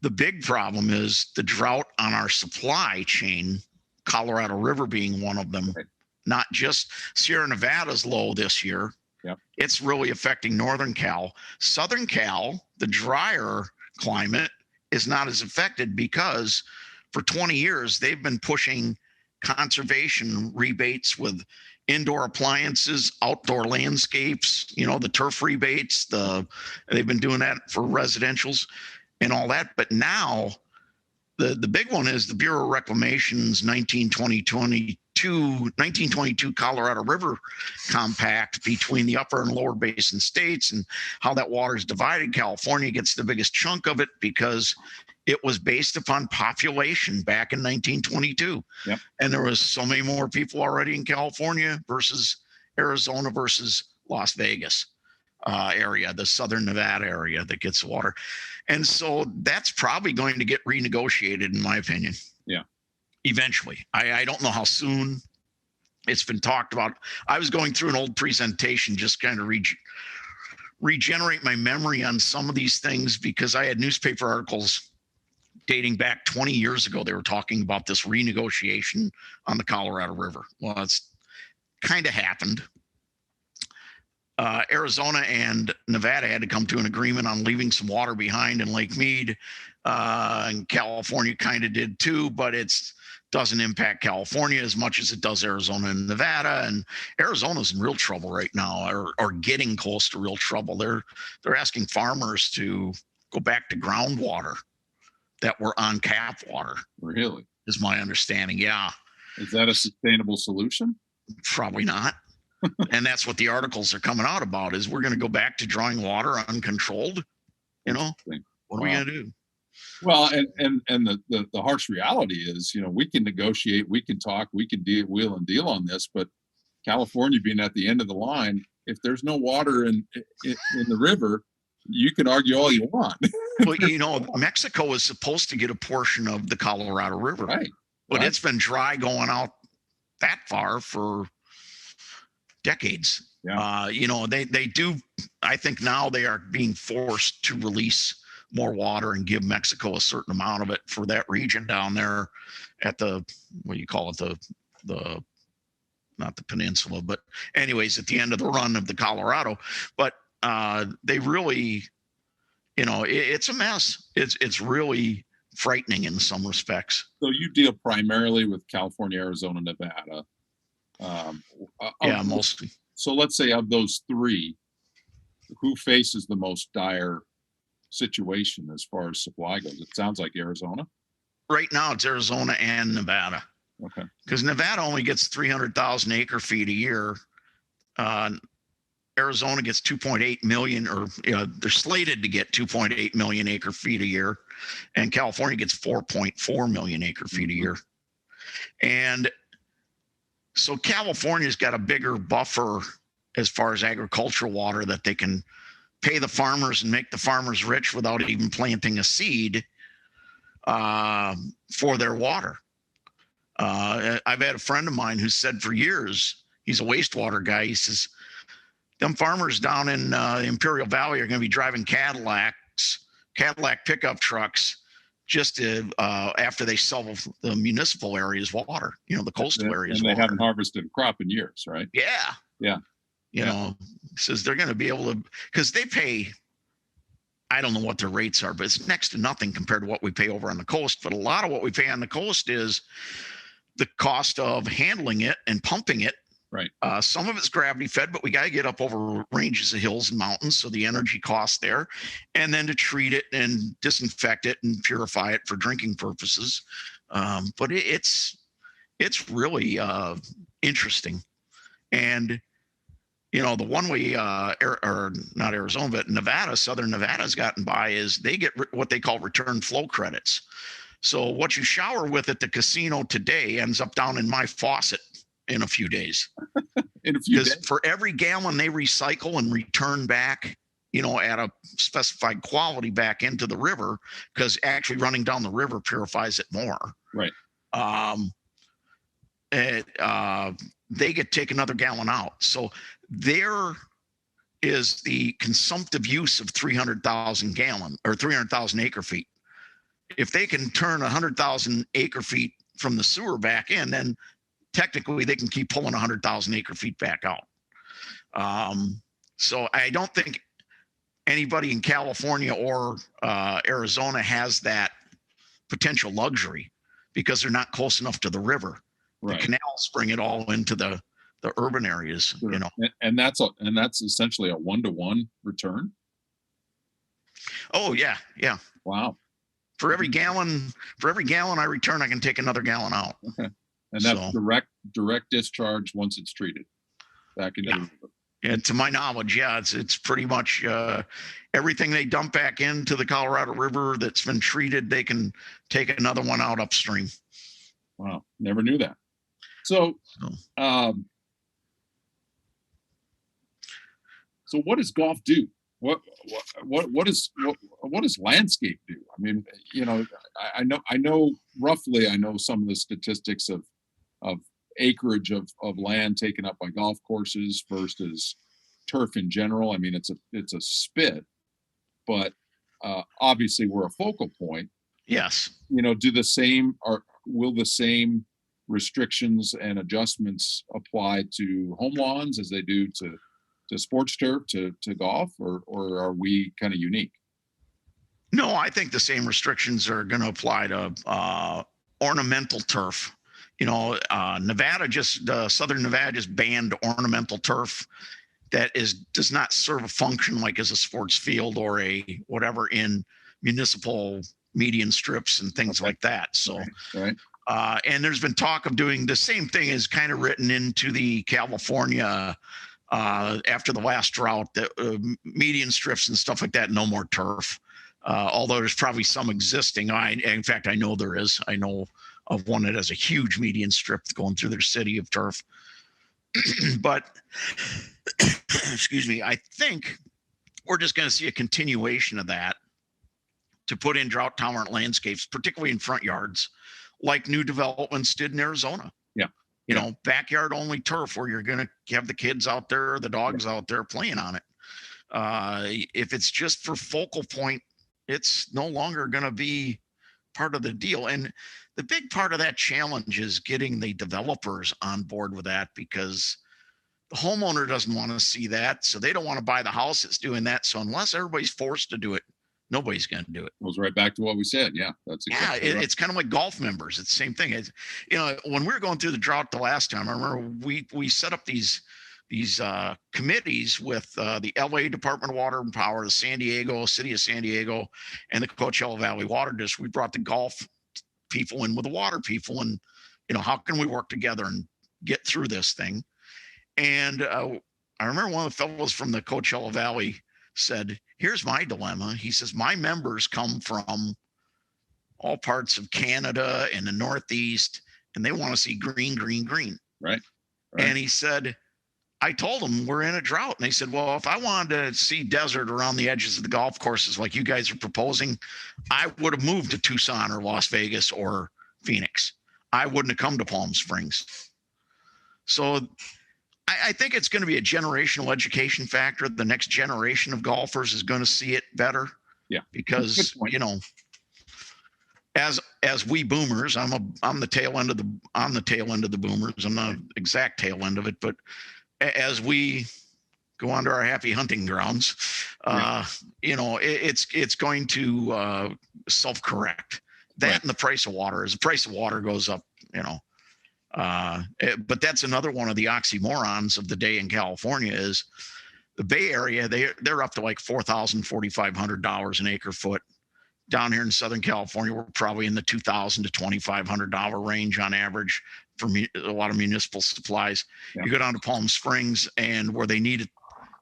The big problem is the drought on our supply chain, Colorado River being one of them. Right. Not just Sierra Nevada's low this year. Yep. It's really affecting Northern Cal. Southern Cal, the drier climate, is not as affected because for 20 years they've been pushing conservation rebates with indoor appliances, outdoor landscapes, the turf rebates. They've been doing that for residentials and all that. But now the big one is the Bureau of Reclamation's 1922 Colorado River Compact between the upper and lower basin states, and how that water is divided. California gets the biggest chunk of it because it was based upon population back in 1922. Yep. And there was so many more people already in California versus Arizona versus Las Vegas area, the Southern Nevada area that gets water. And so that's probably going to get renegotiated, in my opinion. Yeah. Eventually. I don't know how soon. It's been talked about. I was going through an old presentation, just kind of regenerate my memory on some of these things, because I had newspaper articles dating back 20 years ago. They were talking about this renegotiation on the Colorado River. Well, it's kind of happened. Arizona and Nevada had to come to an agreement on leaving some water behind in Lake Mead, and California kind of did too, but it's doesn't impact California as much as it does Arizona and Nevada. And Arizona's in real trouble right now, or getting close to real trouble. They're asking farmers to go back to groundwater that were on cap water. Really? Is my understanding. Yeah. Is that a sustainable solution? Probably not. And that's what the articles are coming out about, is we're going to go back to drawing water uncontrolled. What are we going to do? Well, and the harsh reality is, we can negotiate, we can talk, we can wheel and deal on this, but California being at the end of the line, if there's no water in the river, you can argue all you want. Well, Mexico is supposed to get a portion of the Colorado River, right? But it's been dry going out that far for decades. Yeah. They do. I think now they are being forced to release more water and give Mexico a certain amount of it for that region down there at the, what do you call it, the not the peninsula, but anyways, at the end of the run of the Colorado. But they really, it's a mess. It's really frightening in some respects. So you deal primarily with California, Arizona, Nevada. Yeah, mostly. So let's say of those three, who faces the most dire situation as far as supply goes? It sounds like Arizona. Right now, it's Arizona and Nevada. Okay. Because Nevada only gets 300,000 acre feet a year. Arizona gets 2.8 million, or they're slated to get 2.8 million acre feet a year, and California gets 4.4 million acre feet a year. And so California's got a bigger buffer as far as agricultural water that they can pay the farmers and make the farmers rich without even planting a seed for their water. I've had a friend of mine who said for years, he's a wastewater guy. He says, them farmers down in Imperial Valley are going to be driving Cadillac pickup trucks just after they sell the municipal areas water, the coastal areas. And they water. haven't harvested a crop in years, right? Yeah. Yeah. Says they're going to be able to, because they pay, I don't know what their rates are, but it's next to nothing compared to what we pay over on the coast. But a lot of what we pay on the coast is the cost of handling it and pumping it. Right. Some of it's gravity fed, but we got to get up over ranges of hills and mountains. So the energy cost there, and then to treat it and disinfect it and purify it for drinking purposes. But it's really interesting. And, the one way, or not Arizona, but Nevada, Southern Nevada's gotten by is they get what they call return flow credits. So what you shower with at the casino today ends up down in my faucet in a few days. In a few Because days. for every gallon they recycle and return back, at a specified quality back into the river, because actually running down the river purifies it more. Right. They get take another gallon out. So there is the consumptive use of 300,000 gallon or 300,000 acre feet. If they can turn 100,000 acre feet from the sewer back in, then technically they can keep pulling 100,000 acre feet back out. So I don't think anybody in California or Arizona has that potential luxury, because they're not close enough to the river. Right. The canals bring it all into the urban areas. Sure. And that's essentially a 1-to-1 return. Oh yeah. Wow. For every gallon I return, I can take another gallon out. Okay. And that's direct discharge once it's treated back into the river. Yeah, to my knowledge, yeah, it's pretty much everything they dump back into the Colorado River that's been treated, they can take another one out upstream. Wow, never knew that. So what does golf do? What does landscape do? I mean, I know roughly. I know some of the statistics of acreage of land taken up by golf courses versus turf in general. I mean, it's a spit, but obviously we're a focal point. Yes. Will the same restrictions and adjustments apply to home lawns as they do to sports turf, to golf, or are we kind of unique? No, I think the same restrictions are going to apply to ornamental turf. Nevada Southern Nevada just banned ornamental turf that does not serve a function like as a sports field or a whatever in municipal median strips and things like that. So, right. And there's been talk of doing the same thing as kind of written into the California after the last drought, that median strips and stuff like that, no more turf. Although there's probably some existing. In fact, I know there is. I know of one that has a huge median strip going through their city of turf. But, excuse me, I think we're just going to see a continuation of that to put in drought tolerant landscapes, particularly in front yards, like new developments did in Arizona. Yeah. Backyard only turf where you're going to have the kids out there, the dogs out there playing on it. If it's just for focal point, it's no longer going to be part of the deal. And the big part of that challenge is getting the developers on board with that, because the homeowner doesn't want to see that. So they don't want to buy the house that's doing that. So unless everybody's forced to do it, nobody's going to do it. Goes right back to what we said. Yeah, that's exactly right. It's kind of like golf members. It's the same thing. It's, when we were going through the drought the last time, I remember we set up these committees with the LA Department of Water and Power, the City of San Diego, and the Coachella Valley Water District. We brought the golf people in with the water people, and how can we work together and get through this thing? And I remember one of the fellows from the Coachella Valley said, "Here's my dilemma." He says, "My members come from all parts of Canada and the Northeast, and they want to see green, green, green." Right. And he said, I told them we're in a drought. And they said, well, if I wanted to see desert around the edges of the golf courses like you guys are proposing, I would have moved to Tucson or Las Vegas or Phoenix. I wouldn't have come to Palm Springs. So I think it's going to be a generational education factor. The next generation of golfers is going to see it better. Yeah. Because, as we boomers, I'm the tail end of the boomers. I'm not the exact tail end of it, but as we go onto our happy hunting grounds, it's going to self-correct. That and the price of water. As the price of water goes up, but that's another one of the oxymorons of the day in California is the Bay Area. They're up to like $4,000, $4,500 an acre foot. Down here in Southern California, we're probably in the $2,000 to $2,500 range on average for a lot of municipal supplies. Yeah. You go down to Palm Springs, and where they need it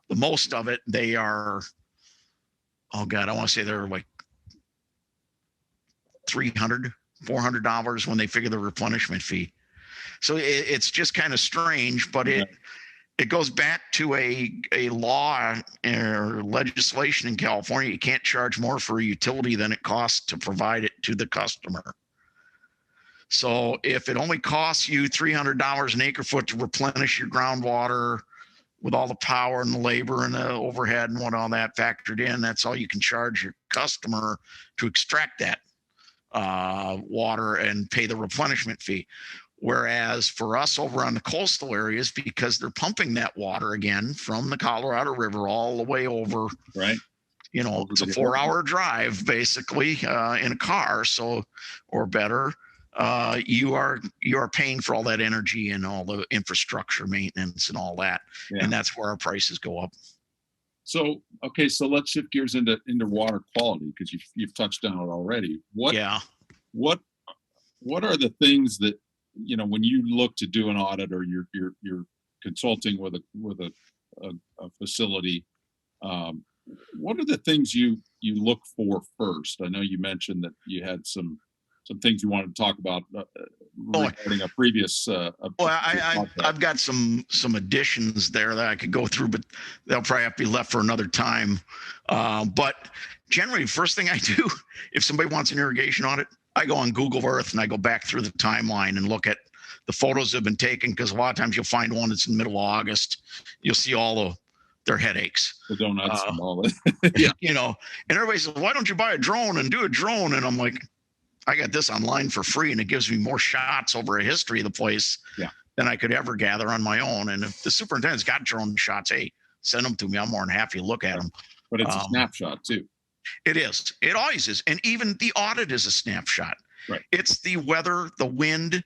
the most of it, they are, oh God, I want to say they're like $300, $400 when they figure the replenishment fee. So it's just kind of strange, but Yeah. it goes back to a law or legislation in California. You can't charge more for a utility than it costs to provide it to the customer. So if it only costs you $300 an acre foot to replenish your groundwater with all the power and the labor and the overhead and what all that factored in, that's all you can charge your customer to extract that water and pay the replenishment fee. Whereas for us over on the coastal areas, because they're pumping that water again from the Colorado River all the way over, Right. It's a 4-hour drive basically in a car, so or better. You are paying for all that energy and all the infrastructure maintenance and all that, and that's where our prices go up. So okay, so let's shift gears into water quality, because you've touched on it already. What are the things that, when you look to do an audit or you're consulting with a facility, what are the things you look for first? I know you mentioned that you had some things you wanted to talk about regarding a previous. I've got some additions there that I could go through, but they'll probably have to be left for another time. But generally, first thing I do, if somebody wants an irrigation audit, I go on Google Earth and I go back through the timeline and look at the photos that have been taken, because a lot of times you'll find one that's in the middle of August. You'll see all their headaches. The donuts and all that. And everybody says, why don't you buy a drone and do a drone? And I'm like, I got this online for free, and it gives me more shots over a history of the place than I could ever gather on my own. And if the superintendent's got drone shots, hey, send them to me. I'm more than happy to look at them. But it's a snapshot too. It is. It always is. And even the audit is a snapshot. Right. It's the weather, the wind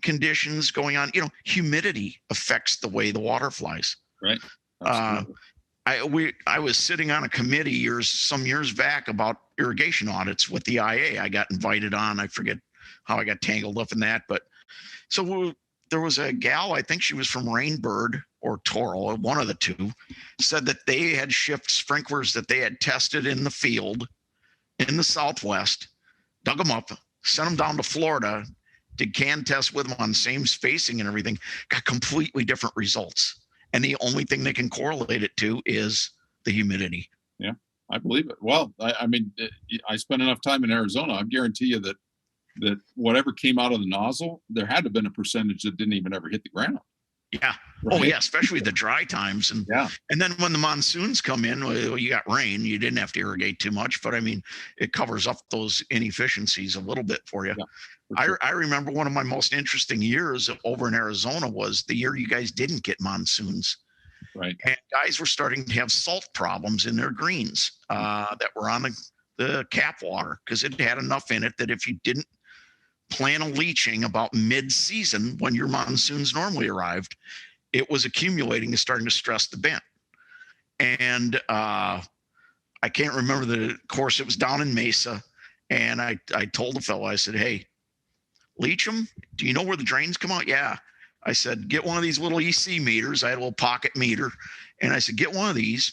conditions going on. Humidity affects the way the water flies. Right. I was sitting on a committee some years back about irrigation audits with the IA. I got invited on. I forget how I got tangled up in that, but so there was a gal, I think she was from Rainbird or Toro, one of the two, said that they had shipped sprinklers that they had tested in the field in the Southwest, dug them up, sent them down to Florida, did can tests with them on same spacing and everything, got completely different results. And the only thing they can correlate it to is the humidity. Yeah, I believe it. Well, I mean, I spent enough time in Arizona. I guarantee you that whatever came out of the nozzle, there had to have been a percentage that didn't even ever hit the ground. Yeah. Right? Oh, yeah. Especially the dry times. And then when the monsoons come in, well, you got rain. You didn't have to irrigate too much, but I mean, it covers up those inefficiencies a little bit for you. Yeah, sure. I remember one of my most interesting years over in Arizona was the year you guys didn't get monsoons. Right. And guys were starting to have salt problems in their greens that were on the cap water, because it had enough in it that if you didn't plan a leaching about mid-season when your monsoons normally arrived, it was accumulating and starting to stress the bent. And I can't remember the course. It was down in Mesa. And I told the fellow, I said, hey, leach them. Do you know where the drains come out? Yeah. I said, get one of these little EC meters. I had a little pocket meter. And I said, get one of these.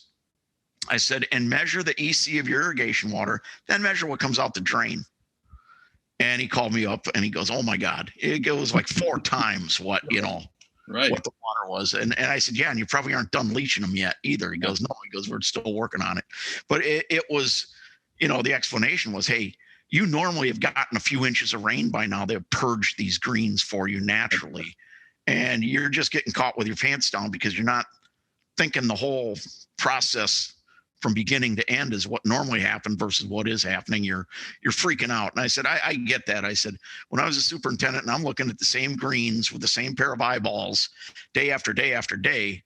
I said, and measure the EC of your irrigation water, then measure what comes out the drain. And he called me up and he goes, oh my God, it goes like 4 times what, right, what the water was. And I said, yeah, and you probably aren't done leaching them yet either. He goes, no, we're still working on it. But it was, the explanation was, hey, you normally have gotten a few inches of rain by now. They've purged these greens for you naturally. And you're just getting caught with your pants down because you're not thinking the whole process from beginning to end is what normally happened versus what is happening. You're freaking out. And I said, I get that. I said, when I was a superintendent and I'm looking at the same greens with the same pair of eyeballs day after day after day,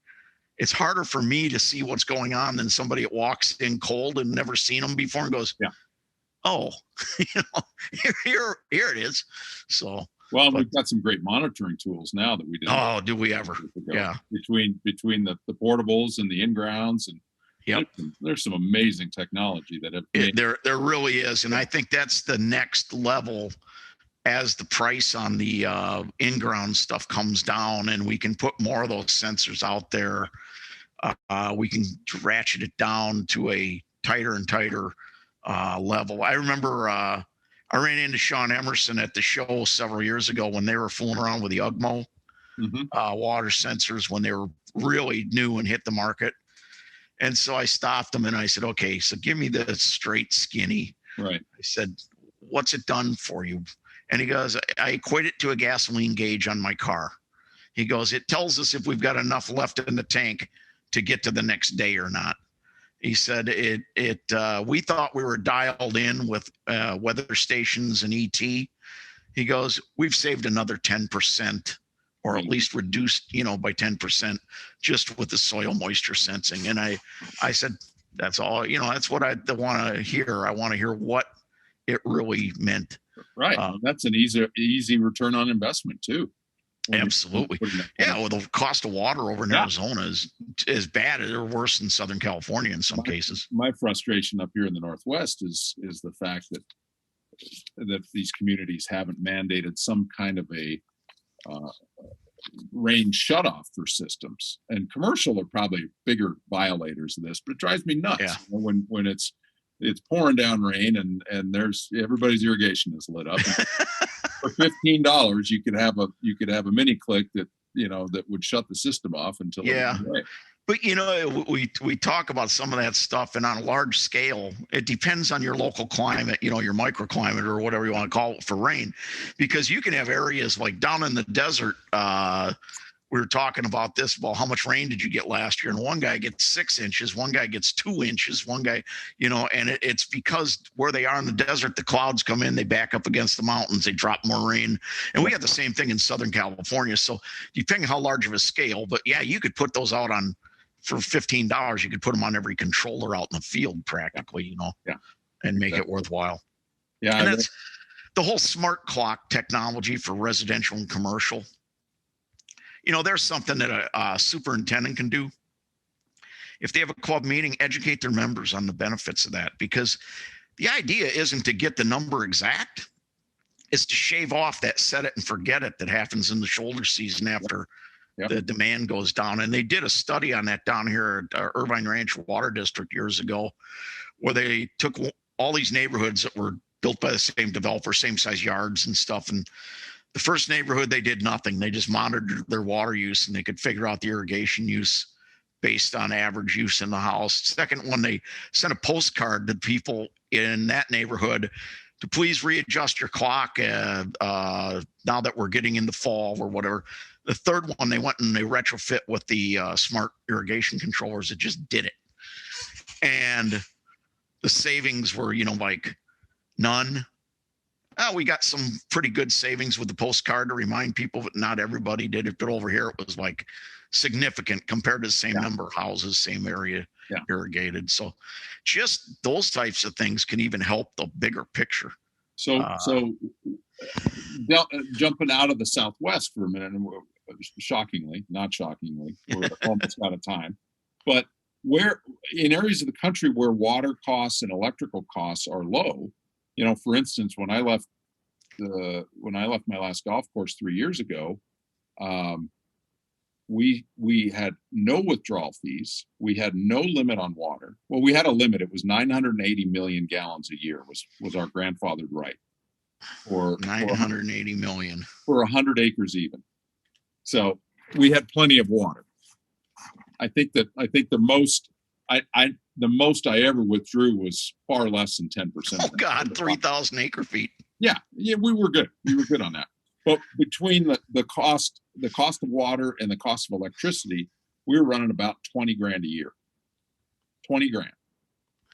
it's harder for me to see what's going on than somebody that walks in cold and never seen them before and goes, oh, here it is. So, well, we've got some great monitoring tools now that we didn't. Oh, do we ever? Yeah. Between the portables and the in-grounds, and there's some amazing technology that there really is. And I think that's the next level as the price on the in-ground stuff comes down and we can put more of those sensors out there. We can ratchet it down to a tighter and tighter level. I remember I ran into Sean Emerson at the show several years ago when they were fooling around with the UGMO water sensors when they were really new and hit the market. And so I stopped him and I said, okay, so give me the straight skinny. Right. I said, what's it done for you? And he goes, I equate it to a gasoline gauge on my car. He goes, it tells us if we've got enough left in the tank to get to the next day or not. He said we thought we were dialed in with weather stations and ET. He goes, we've saved another 10%, or at least reduced, by 10% just with the soil moisture sensing. And I said, that's all, that's what I want to hear. I want to hear what it really meant. Right. That's an easy return on investment too. Absolutely. Yeah. Well, the cost of water over in Arizona is bad or worse than Southern California in some cases. My frustration up here in the Northwest is the fact that these communities haven't mandated some kind of a rain shutoff for systems. And commercial are probably bigger violators of this, but it drives me nuts. Yeah. When it's pouring down rain and there's everybody's irrigation is lit up. For $15, you could have a mini click that that would shut the system off until But we talk about some of that stuff, and on a large scale, it depends on your local climate, your microclimate or whatever you want to call it for rain, because you can have areas like down in the desert. We were talking about this. Well, how much rain did you get last year? And one guy gets 6 inches, one guy gets 2 inches, one guy, and it's because where they are in the desert, the clouds come in, they back up against the mountains, they drop more rain. And we got the same thing in Southern California. So depending how large of a scale, but yeah, you could put those out for $15. You could put them on every controller out in the field practically, and make it worthwhile. Yeah. And that's the whole smart clock technology for residential and commercial. There's something that a superintendent can do. If they have a club meeting, educate their members on the benefits of that, because the idea isn't to get the number exact. It's to shave off that set it and forget it that happens in the shoulder season after the demand goes down. And they did a study on that down here at Irvine Ranch Water District years ago, where they took all these neighborhoods that were built by the same developer, same size yards and stuff. And the first neighborhood, they did nothing. They just monitored their water use, and they could figure out the irrigation use based on average use in the house. Second one, they sent a postcard to people in that neighborhood to please readjust your clock now that we're getting into fall or whatever. The third one, they went and they retrofit with the smart irrigation controllers that just did it. And the savings were, like none. We got some pretty good savings with the postcard to remind people, but not everybody did it. But over here, it was like significant compared to the same number of houses, same area irrigated. So just those types of things can even help the bigger picture. So jumping out of the Southwest for a minute, and not shockingly, we're almost out of time. But where in areas of the country where water costs and electrical costs are low, for instance, when I left my last golf course 3 years ago, we had no withdrawal fees. We had no limit on water. Well, we had a limit. It was 980 million gallons a year was our grandfathered right. For 980 million for 100 acres even. So we had plenty of water. I think the most I ever withdrew was far less than 10%. Oh God, 3,000 acre feet. Yeah, we were good. We were good on that. But between the cost of water and the cost of electricity, we were running about 20 grand a year. 20 grand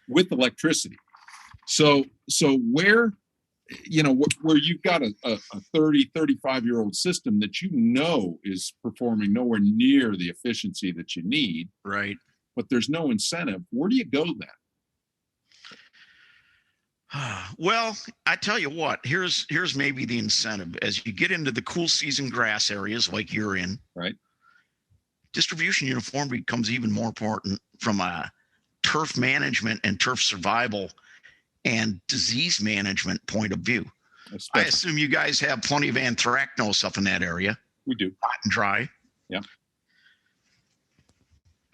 with electricity. So where you've got a 30, 35-year-old system that is performing nowhere near the efficiency that you need. Right. But there's no incentive. Where do you go then? Well, I tell you what, here's maybe the incentive. As you get into the cool season grass areas like you're in, right, distribution uniformity becomes even more important from a turf management and turf survival and disease management point of view. I assume you guys have plenty of anthracnose up in that area. We do. Hot and dry. Yeah.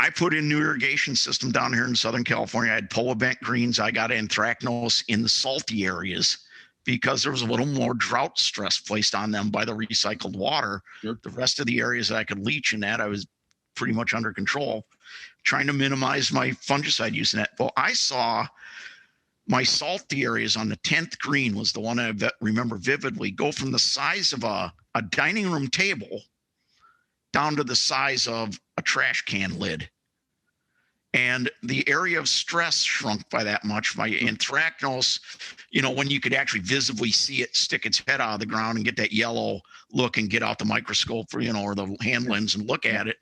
I put in new irrigation system down here in Southern California. I had poa bent greens. I got anthracnose in the salty areas because there was a little more drought stress placed on them by the recycled water. Sure. The rest of the areas that I could leach in that, I was pretty much under control, trying to minimize my fungicide use in that. Well, I saw my salty areas on the 10th green was the one I remember vividly, go from the size of a dining room table down to the size of a trash can lid. And the area of stress shrunk by that much. My anthracnose, when you could actually visibly see it stick its head out of the ground and get that yellow look and get out the microscope or the hand lens and look at it,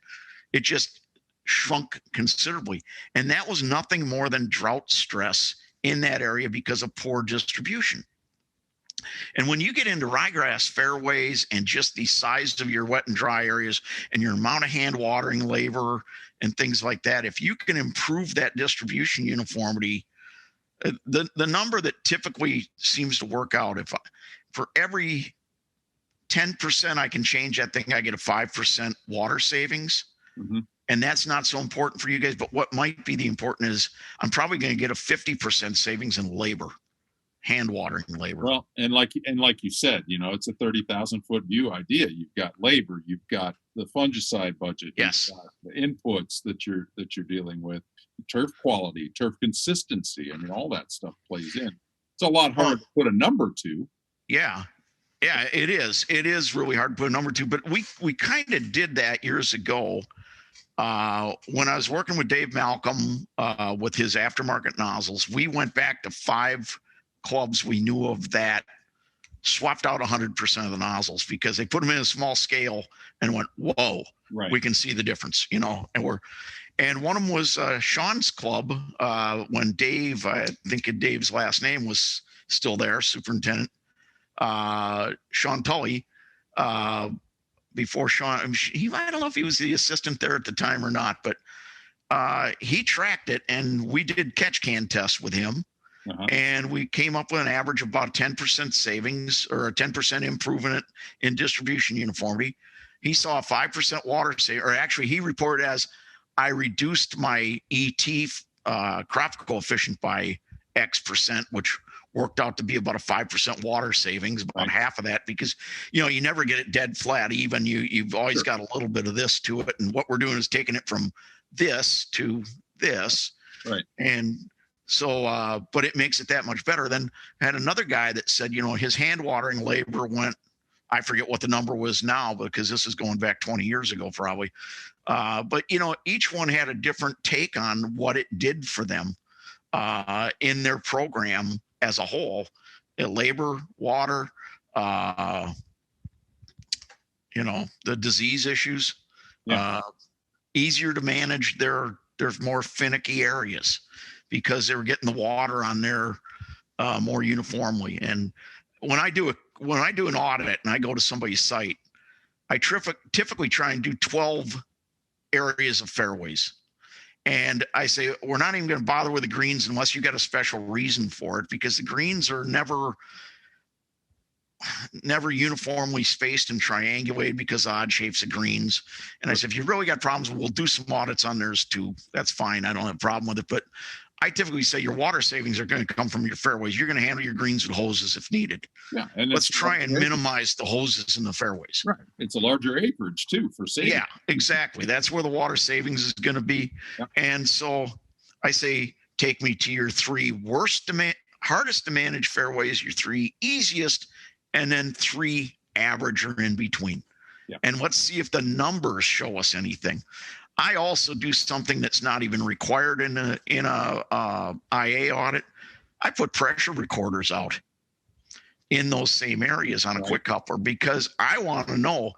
it just shrunk considerably. And that was nothing more than drought stress in that area because of poor distribution. And when you get into ryegrass fairways and just the size of your wet and dry areas and your amount of hand watering labor and things like that, if you can improve that distribution uniformity, the number that typically seems to work out, for every 10% I can change that thing, I get a 5% water savings. Mm-hmm. And that's not so important for you guys, but what might be the important is I'm probably going to get a 50% savings in labor, hand watering labor. Well, and like you said, it's a 30,000 foot view idea. You've got labor, you've got the fungicide budget, yes, you've got the inputs that you're dealing with, turf quality, turf consistency. I mean, all that stuff plays in. It's a lot hard to put a number to. Yeah, it is. It is really hard to put a number to, but we kind of did that years ago. When I was working with Dave Malcolm with his aftermarket nozzles, we went back to 5 clubs we knew of that swapped out 100% of the nozzles because they put them in a small scale and went, whoa, right, we can see the difference, and one of them was Sean's club when Dave, I think Dave's last name was still there, superintendent, Sean Tully, before Sean, I don't know if he was the assistant there at the time or not, but he tracked it and we did catch can tests with him. Uh-huh. And we came up with an average of about 10% savings or a 10% improvement in distribution uniformity. He saw a 5% water save, or actually he reported as I reduced my ET crop coefficient by X percent, which worked out to be about a 5% water savings, about half of that, because you never get it dead flat even. You've always got a little bit of this to it, and what we're doing is taking it from this to this, right? And so but it makes it that much better. Then I had another guy that said his hand watering labor went, I forget what the number was now because this is going back 20 years ago probably, but each one had a different take on what it did for them in their program as a whole, labor, water, the disease issues, easier to manage their more finicky areas because they were getting the water on there more uniformly. And when I do an audit and I go to somebody's site, I typically try and do 12 areas of fairways. And I say, we're not even going to bother with the greens unless you got a special reason for it, because the greens are never uniformly spaced and triangulated because of odd shapes of greens. And I said, if you really got problems, we'll do some audits on theirs too. That's fine. I don't have a problem with it. But I typically say your water savings are going to come from your fairways. You're going to handle your greens with hoses if needed. Yeah, and let's try and minimize the hoses in the fairways. Right. It's a larger acreage too for savings. Yeah, exactly. That's where the water savings is going to be. Yeah. And so I say, take me to your 3 hardest to manage fairways, your 3 easiest, and then 3 average or in between. Yeah. And let's see if the numbers show us anything. I also do something that's not even required in a IA audit. I put pressure recorders out in those same areas on a quick coupler because I want to know,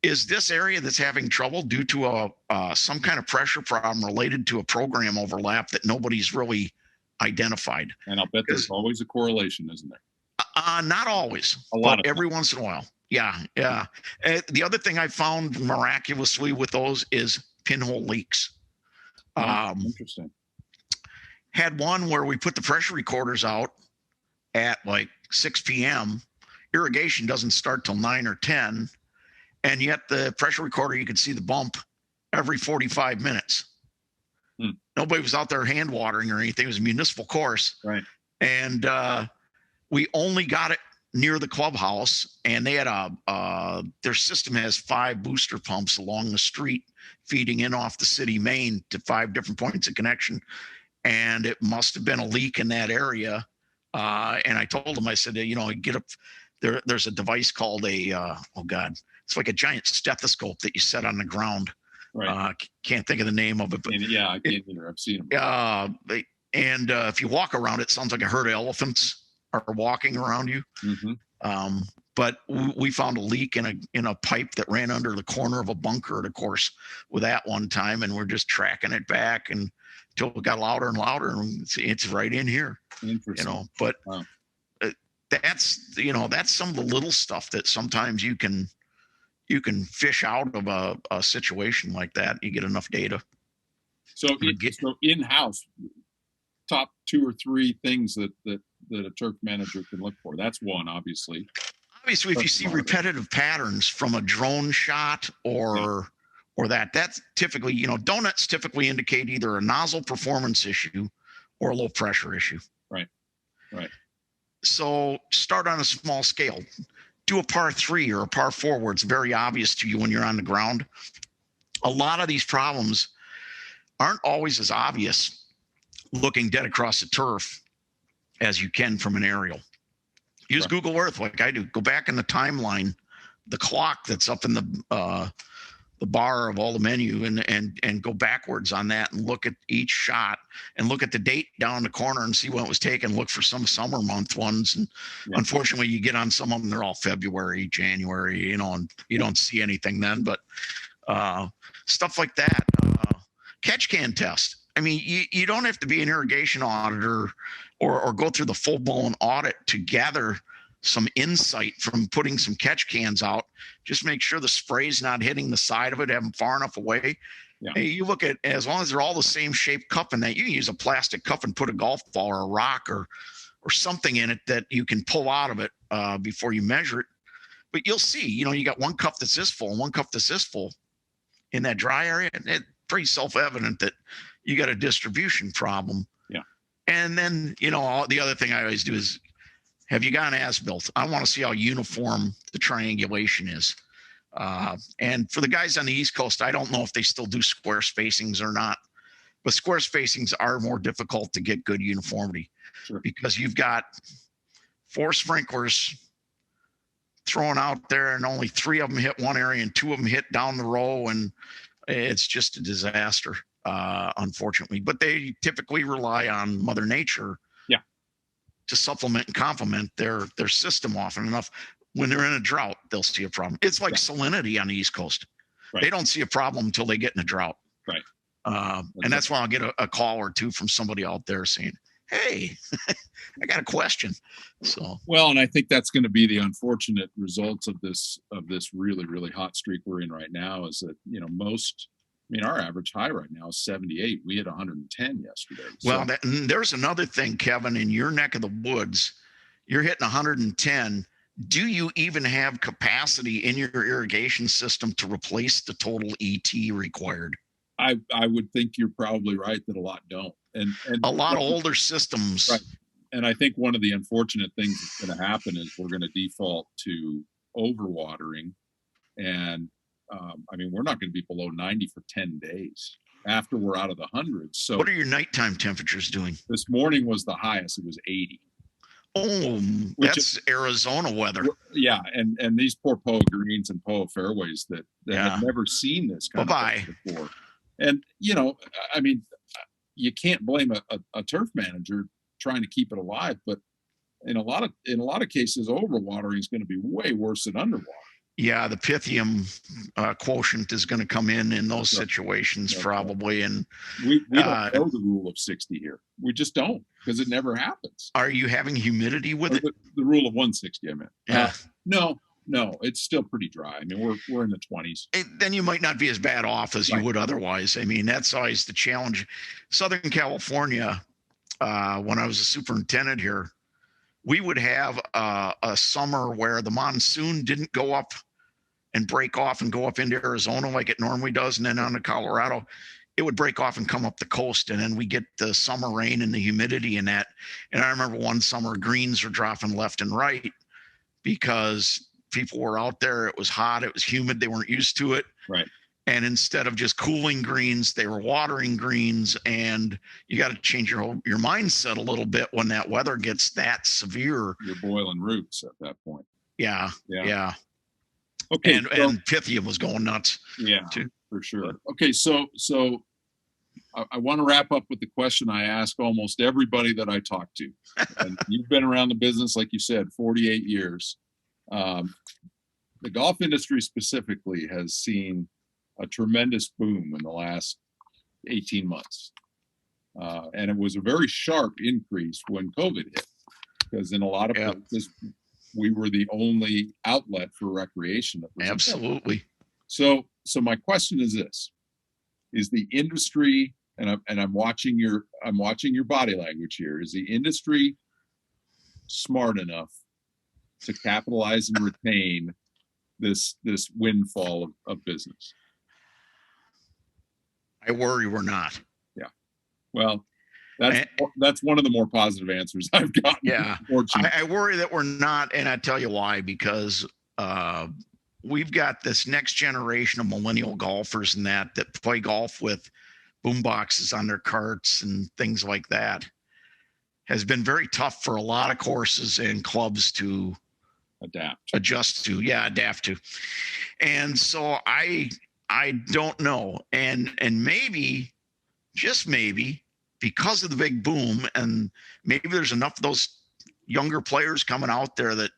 is this area that's having trouble due to some kind of pressure problem related to a program overlap that nobody's really identified? And I'll bet there's always a correlation, isn't there? Not always, but every once in a while. Yeah. The other thing I found miraculously with those is pinhole leaks. Interesting. Had one where we put the pressure recorders out at like 6 p.m. Irrigation doesn't start till 9 or 10. And yet the pressure recorder, you could see the bump every 45 minutes. Nobody was out there hand watering or anything. It was a municipal course. Right. And we only got it near the clubhouse, and they had their system has 5 booster pumps along the street feeding in off the city main to 5 different points of connection. And it must have been a leak in that area. And I told them, I said, get up there's a device called it's like a giant stethoscope that you set on the ground. Right. Can't think of the name of it, but yeah, I can't either. I've seen them. If you walk around, it sounds like a herd of elephants are walking around you. Mm-hmm. But we found a leak in a pipe that ran under the corner of a bunker, of course, with that one time, and we're just tracking it back until it got louder and louder, and it's right in here. Interesting. But wow. That's some of the little stuff that sometimes you can fish out of a situation like that. You get enough data. So in-house, top 2 or 3 things that a turf manager can look for. That's one, obviously. Obviously, if you see repetitive patterns from a drone shot or that's typically, donuts typically indicate either a nozzle performance issue or a low pressure issue. Right. So start on a small scale. Do a par 3 or a par 4 where it's very obvious to you when you're on the ground. A lot of these problems aren't always as obvious looking dead across the turf as you can from an aerial. Use Google Earth like I do. Go back in the timeline, the clock that's up in the bar of all the menu, and go backwards on that and look at each shot and look at the date down the corner and see when it was taken. Look for some summer month ones. And unfortunately, you get on some of them, they're all February, January, and you don't see anything then. But stuff like that. Catch can test. I mean, you don't have to be an irrigation auditor or go through the full-blown audit to gather some insight from putting some catch cans out. Just make sure the spray's not hitting the side of it, have them far enough away. Yeah. Hey, you look at, as long as they're all the same shape cup in that, you can use a plastic cup and put a golf ball or a rock or something in it that you can pull out of it before you measure it. But you'll see, you got one cup that's this full and one cup that's this full in that dry area. And it's pretty self-evident that you got a distribution problem. Yeah. And then, the other thing I always do is, have you got an as-built? I want to see how uniform the triangulation is. And for the guys on the East Coast, I don't know if they still do square spacings or not, but square spacings are more difficult to get good uniformity. Sure. Because you've got 4 sprinklers thrown out there and only 3 of them hit one area and 2 of them hit down the row, and it's just a disaster, unfortunately. But they typically rely on Mother Nature to supplement and complement their system often enough. When they're in a drought, they'll see a problem. It's like salinity on the East Coast. Right. They don't see a problem until they get in a drought. Right. And that's when I'll get a call or two from somebody out there saying, hey, I got a question. So, well, and I think that's going to be the unfortunate results of this really, really hot streak we're in right now is that, our average high right now is 78. We hit 110 yesterday. Well, there's another thing, Kevin, in your neck of the woods, you're hitting 110. Do you even have capacity in your irrigation system to replace the total ET required? I would think you're probably right that a lot don't. And a lot of older systems. Right. And I think one of the unfortunate things that's going to happen is we're going to default to overwatering. And we're not going to be below 90 for 10 days after we're out of the hundreds. So what are your nighttime temperatures doing? This morning was the highest. It was 80. Oh, that's Arizona weather. Yeah. And these poor POA greens and POA fairways that have never seen this kind of thing before. And, you can't blame a turf manager trying to keep it alive, but in a lot of cases, overwatering is going to be way worse than underwater. Yeah, the Pythium quotient is going to come in those situations probably. Right. And we don't know the rule of 60 here. We just don't, because it never happens. Are you having humidity with it? The rule of 160, I meant. Yeah. No, it's still pretty dry. We're in the 20s. Then you might not be as bad off as you would otherwise. That's always the challenge. Southern California, when I was a superintendent here, we would have a summer where the monsoon didn't go up and break off and go up into Arizona like it normally does, and then on to Colorado. it would break off and come up the coast, and then we get the summer rain and the humidity in that. And I remember one summer greens were dropping left and right because people were out there. It was hot, it was humid, they weren't used to it. Right. And instead of just cooling greens, they were watering greens. And you got to change your mindset a little bit when that weather gets that severe. You're boiling roots at that point. Yeah. Okay. And Pythia was going nuts. Yeah, too. For sure. Okay. So I want to wrap up with the question I ask almost everybody that I talk to. And you've been around the business, like you said, 48 years. The golf industry specifically has seen a tremendous boom in the last 18 months. And it was a very sharp increase when COVID hit, because in a lot of places, we were the only outlet for recreation. That was Absolutely. So my question is this: is the industry, and I'm watching your body language here, is the industry smart enough to capitalize and retain this windfall of business? I worry we're not. Yeah. Well, that's one of the more positive answers I've gotten. Yeah. I worry that we're not, and I tell you why, because we've got this next generation of millennial golfers and that play golf with boom boxes on their carts and things like that. Has been very tough for a lot of courses and clubs to adjust to. Adapt to. And so I don't know. And maybe, just maybe, because of the big boom, and maybe there's enough of those younger players coming out there that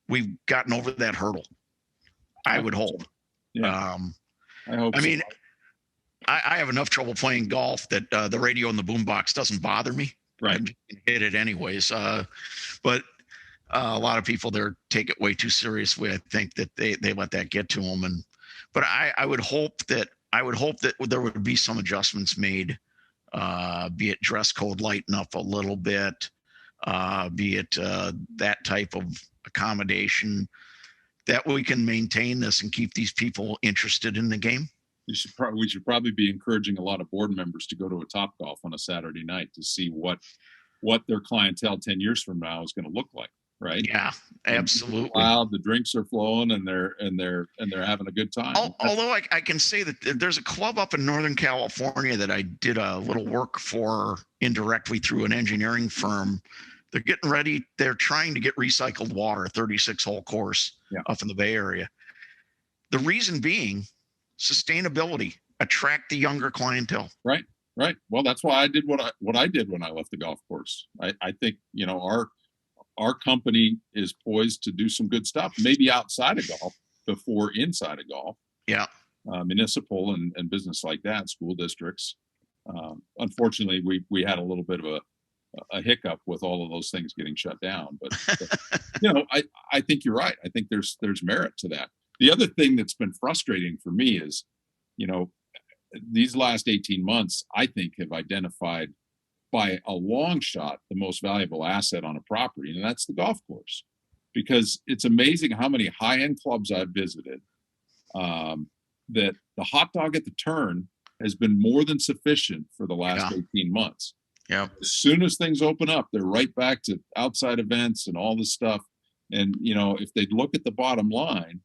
we've gotten over that hurdle. I would hope. Yeah. I hope. I mean, I have enough trouble playing golf that the radio and the boombox doesn't bother me. Right. I hit it anyways. But a lot of people there take it way too seriously. I think that they let that get to them. But I would hope that there would be some adjustments made, be it dress code lighten up a little bit, be it that type of accommodation, that we can maintain this and keep these people interested in the game. We should probably be encouraging a lot of board members to go to a Topgolf on a Saturday night to see what their clientele 10 years from now is going to look like. Right. Yeah, absolutely. Loud, the drinks are flowing, and they're having a good time. Although I can say that there's a club up in Northern California that I did a little work for indirectly through an engineering firm. They're getting ready. They're trying to get recycled water, 36-hole course up in the Bay Area. The reason being sustainability, attract the younger clientele. Right. Well, that's why I did what I did when I left the golf course. I think, our company is poised to do some good stuff, maybe outside of golf before inside of golf. Yeah. Municipal and business like that, school districts. Unfortunately, we had a little bit of a hiccup with all of those things getting shut down. But I think you're right. I think there's merit to that. The other thing that's been frustrating for me is, these last 18 months, I think, have identified by a long shot the most valuable asset on a property, and that's the golf course. Because it's amazing how many high-end clubs I've visited, that the hot dog at the turn has been more than sufficient for the last 18 months. Yeah. As soon as things open up, they're right back to outside events and all this stuff. And, if they'd look at the bottom line,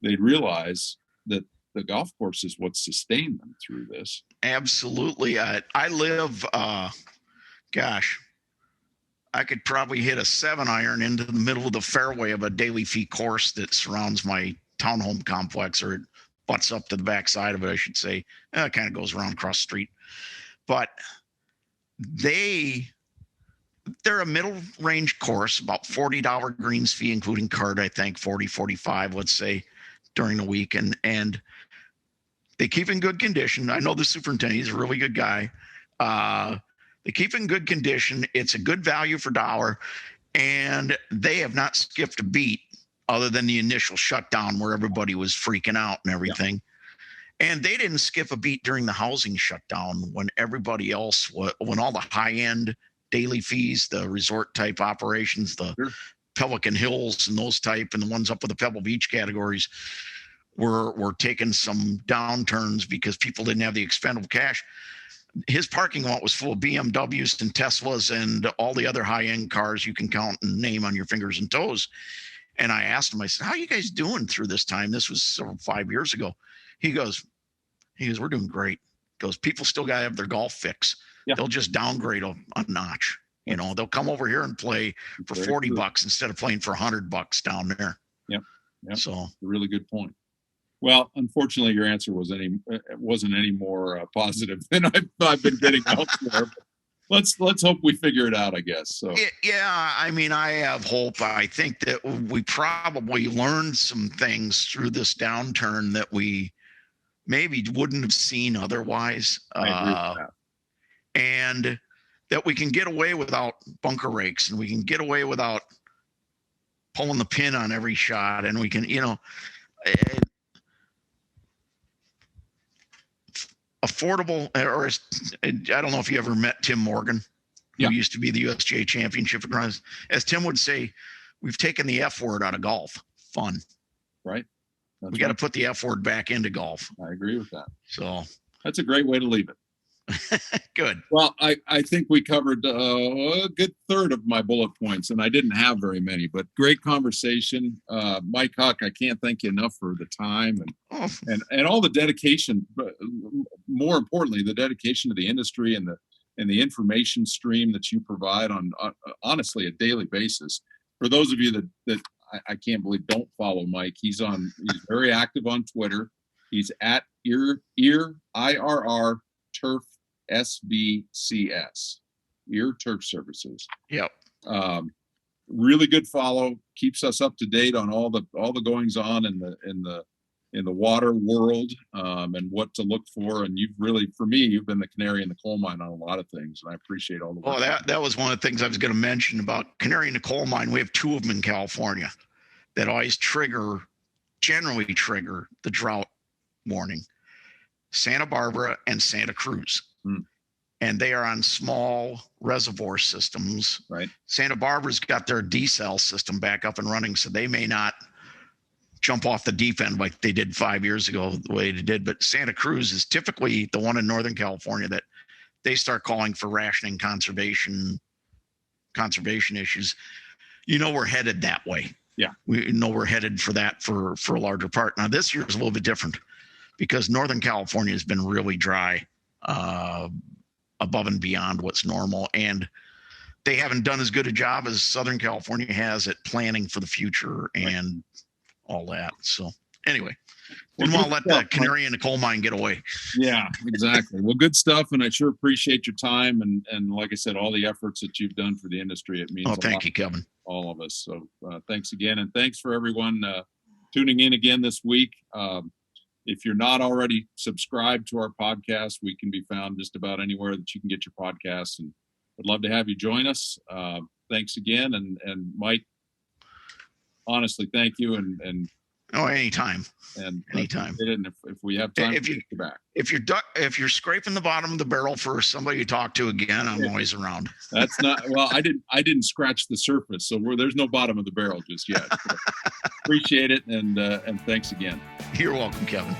they'd realize that the golf course is what sustained them through this. Absolutely. I live, I could probably hit a 7-iron into the middle of the fairway of a daily fee course that surrounds my townhome complex, or it butts up to the backside of it, I should say. It kind of goes around across the street. But they're a middle range course, about $40 greens fee, including card, I think, 40, 45, let's say, during the week. And they keep in good condition. I know the superintendent, he's a really good guy. They keep in good condition. It's a good value for dollar. And they have not skipped a beat other than the initial shutdown where everybody was freaking out and everything. Yeah. And they didn't skip a beat during the housing shutdown when everybody else, when all the high-end daily fees, the resort type operations, the Pelican Hills and those type, and the ones up with the Pebble Beach categories, were taking some downturns because people didn't have the expendable cash. His parking lot was full of BMWs and Teslas and all the other high-end cars you can count and name on your fingers and toes. And I asked him, I said, how are you guys doing through this time? This was 5 years ago. He goes, we're doing great. He goes, people still got to have their golf fix. Yeah. They'll just downgrade a notch. You know, they'll come over here and play for $40 instead of playing for $100 down there. Yep. So a really good point. Well, unfortunately, your answer wasn't any more positive than I've been getting elsewhere. Let's hope we figure it out, I guess. So yeah, I mean, I have hope. I think that we probably learned some things through this downturn that we maybe wouldn't have seen otherwise. I agree with that. And that we can get away without bunker rakes, and we can get away without pulling the pin on every shot, and we can, affordable, or I don't know if you ever met Tim Morgan, who used to be the USGA championship. As Tim would say, we've taken the F word out of golf. Fun. Right. We got to put the F word back into golf. I agree with that. So that's a great way to leave it. Good. Well, I think we covered a good third of my bullet points, and I didn't have very many, but great conversation. Mike Huck, I can't thank you enough for the time and all the dedication, but more importantly, the dedication to the industry and the information stream that you provide on honestly a daily basis. For those of you that I can't believe don't follow Mike, he's very active on Twitter. He's at IRR Turf SBCS, Ear Turf Services. Yep. Really good follow. Keeps us up to date on all the goings on in the water world, and what to look for. And you've been the canary in the coal mine on a lot of things, and I appreciate all the work. Well, that was one of the things I was going to mention about canary in the coal mine. We have two of them in California that always generally trigger the drought warning: Santa Barbara and Santa Cruz. And they are on small reservoir systems. Right. Santa Barbara's got their desal system back up and running, so they may not jump off the deep end like they did 5 years ago, the way they did. But Santa Cruz is typically the one in Northern California that they start calling for rationing conservation issues. We're headed that way. Yeah. We know we're headed for that for a larger part. Now, this year is a little bit different because Northern California has been really dry, above and beyond what's normal, and they haven't done as good a job as Southern California has at planning for the future and all that. So anyway, didn't want to let the canary in the coal mine get away. Yeah, exactly. Well, good stuff, and I sure appreciate your time and like I said, all the efforts that you've done for the industry. It means a lot. Thank you, Kevin. All of us. So thanks again, and thanks for everyone tuning in again this week. If you're not already subscribed to our podcast, we can be found just about anywhere that you can get your podcasts, and would love to have you join us. Thanks again. And Mike, honestly, thank you. And anytime. And anytime. And if we have time, if you back. If you're scraping the bottom of the barrel for somebody to talk to again, I'm always around. That's not, well, I didn't scratch the surface. So there's no bottom of the barrel just yet. So appreciate it. And thanks again. You're welcome, Kevin.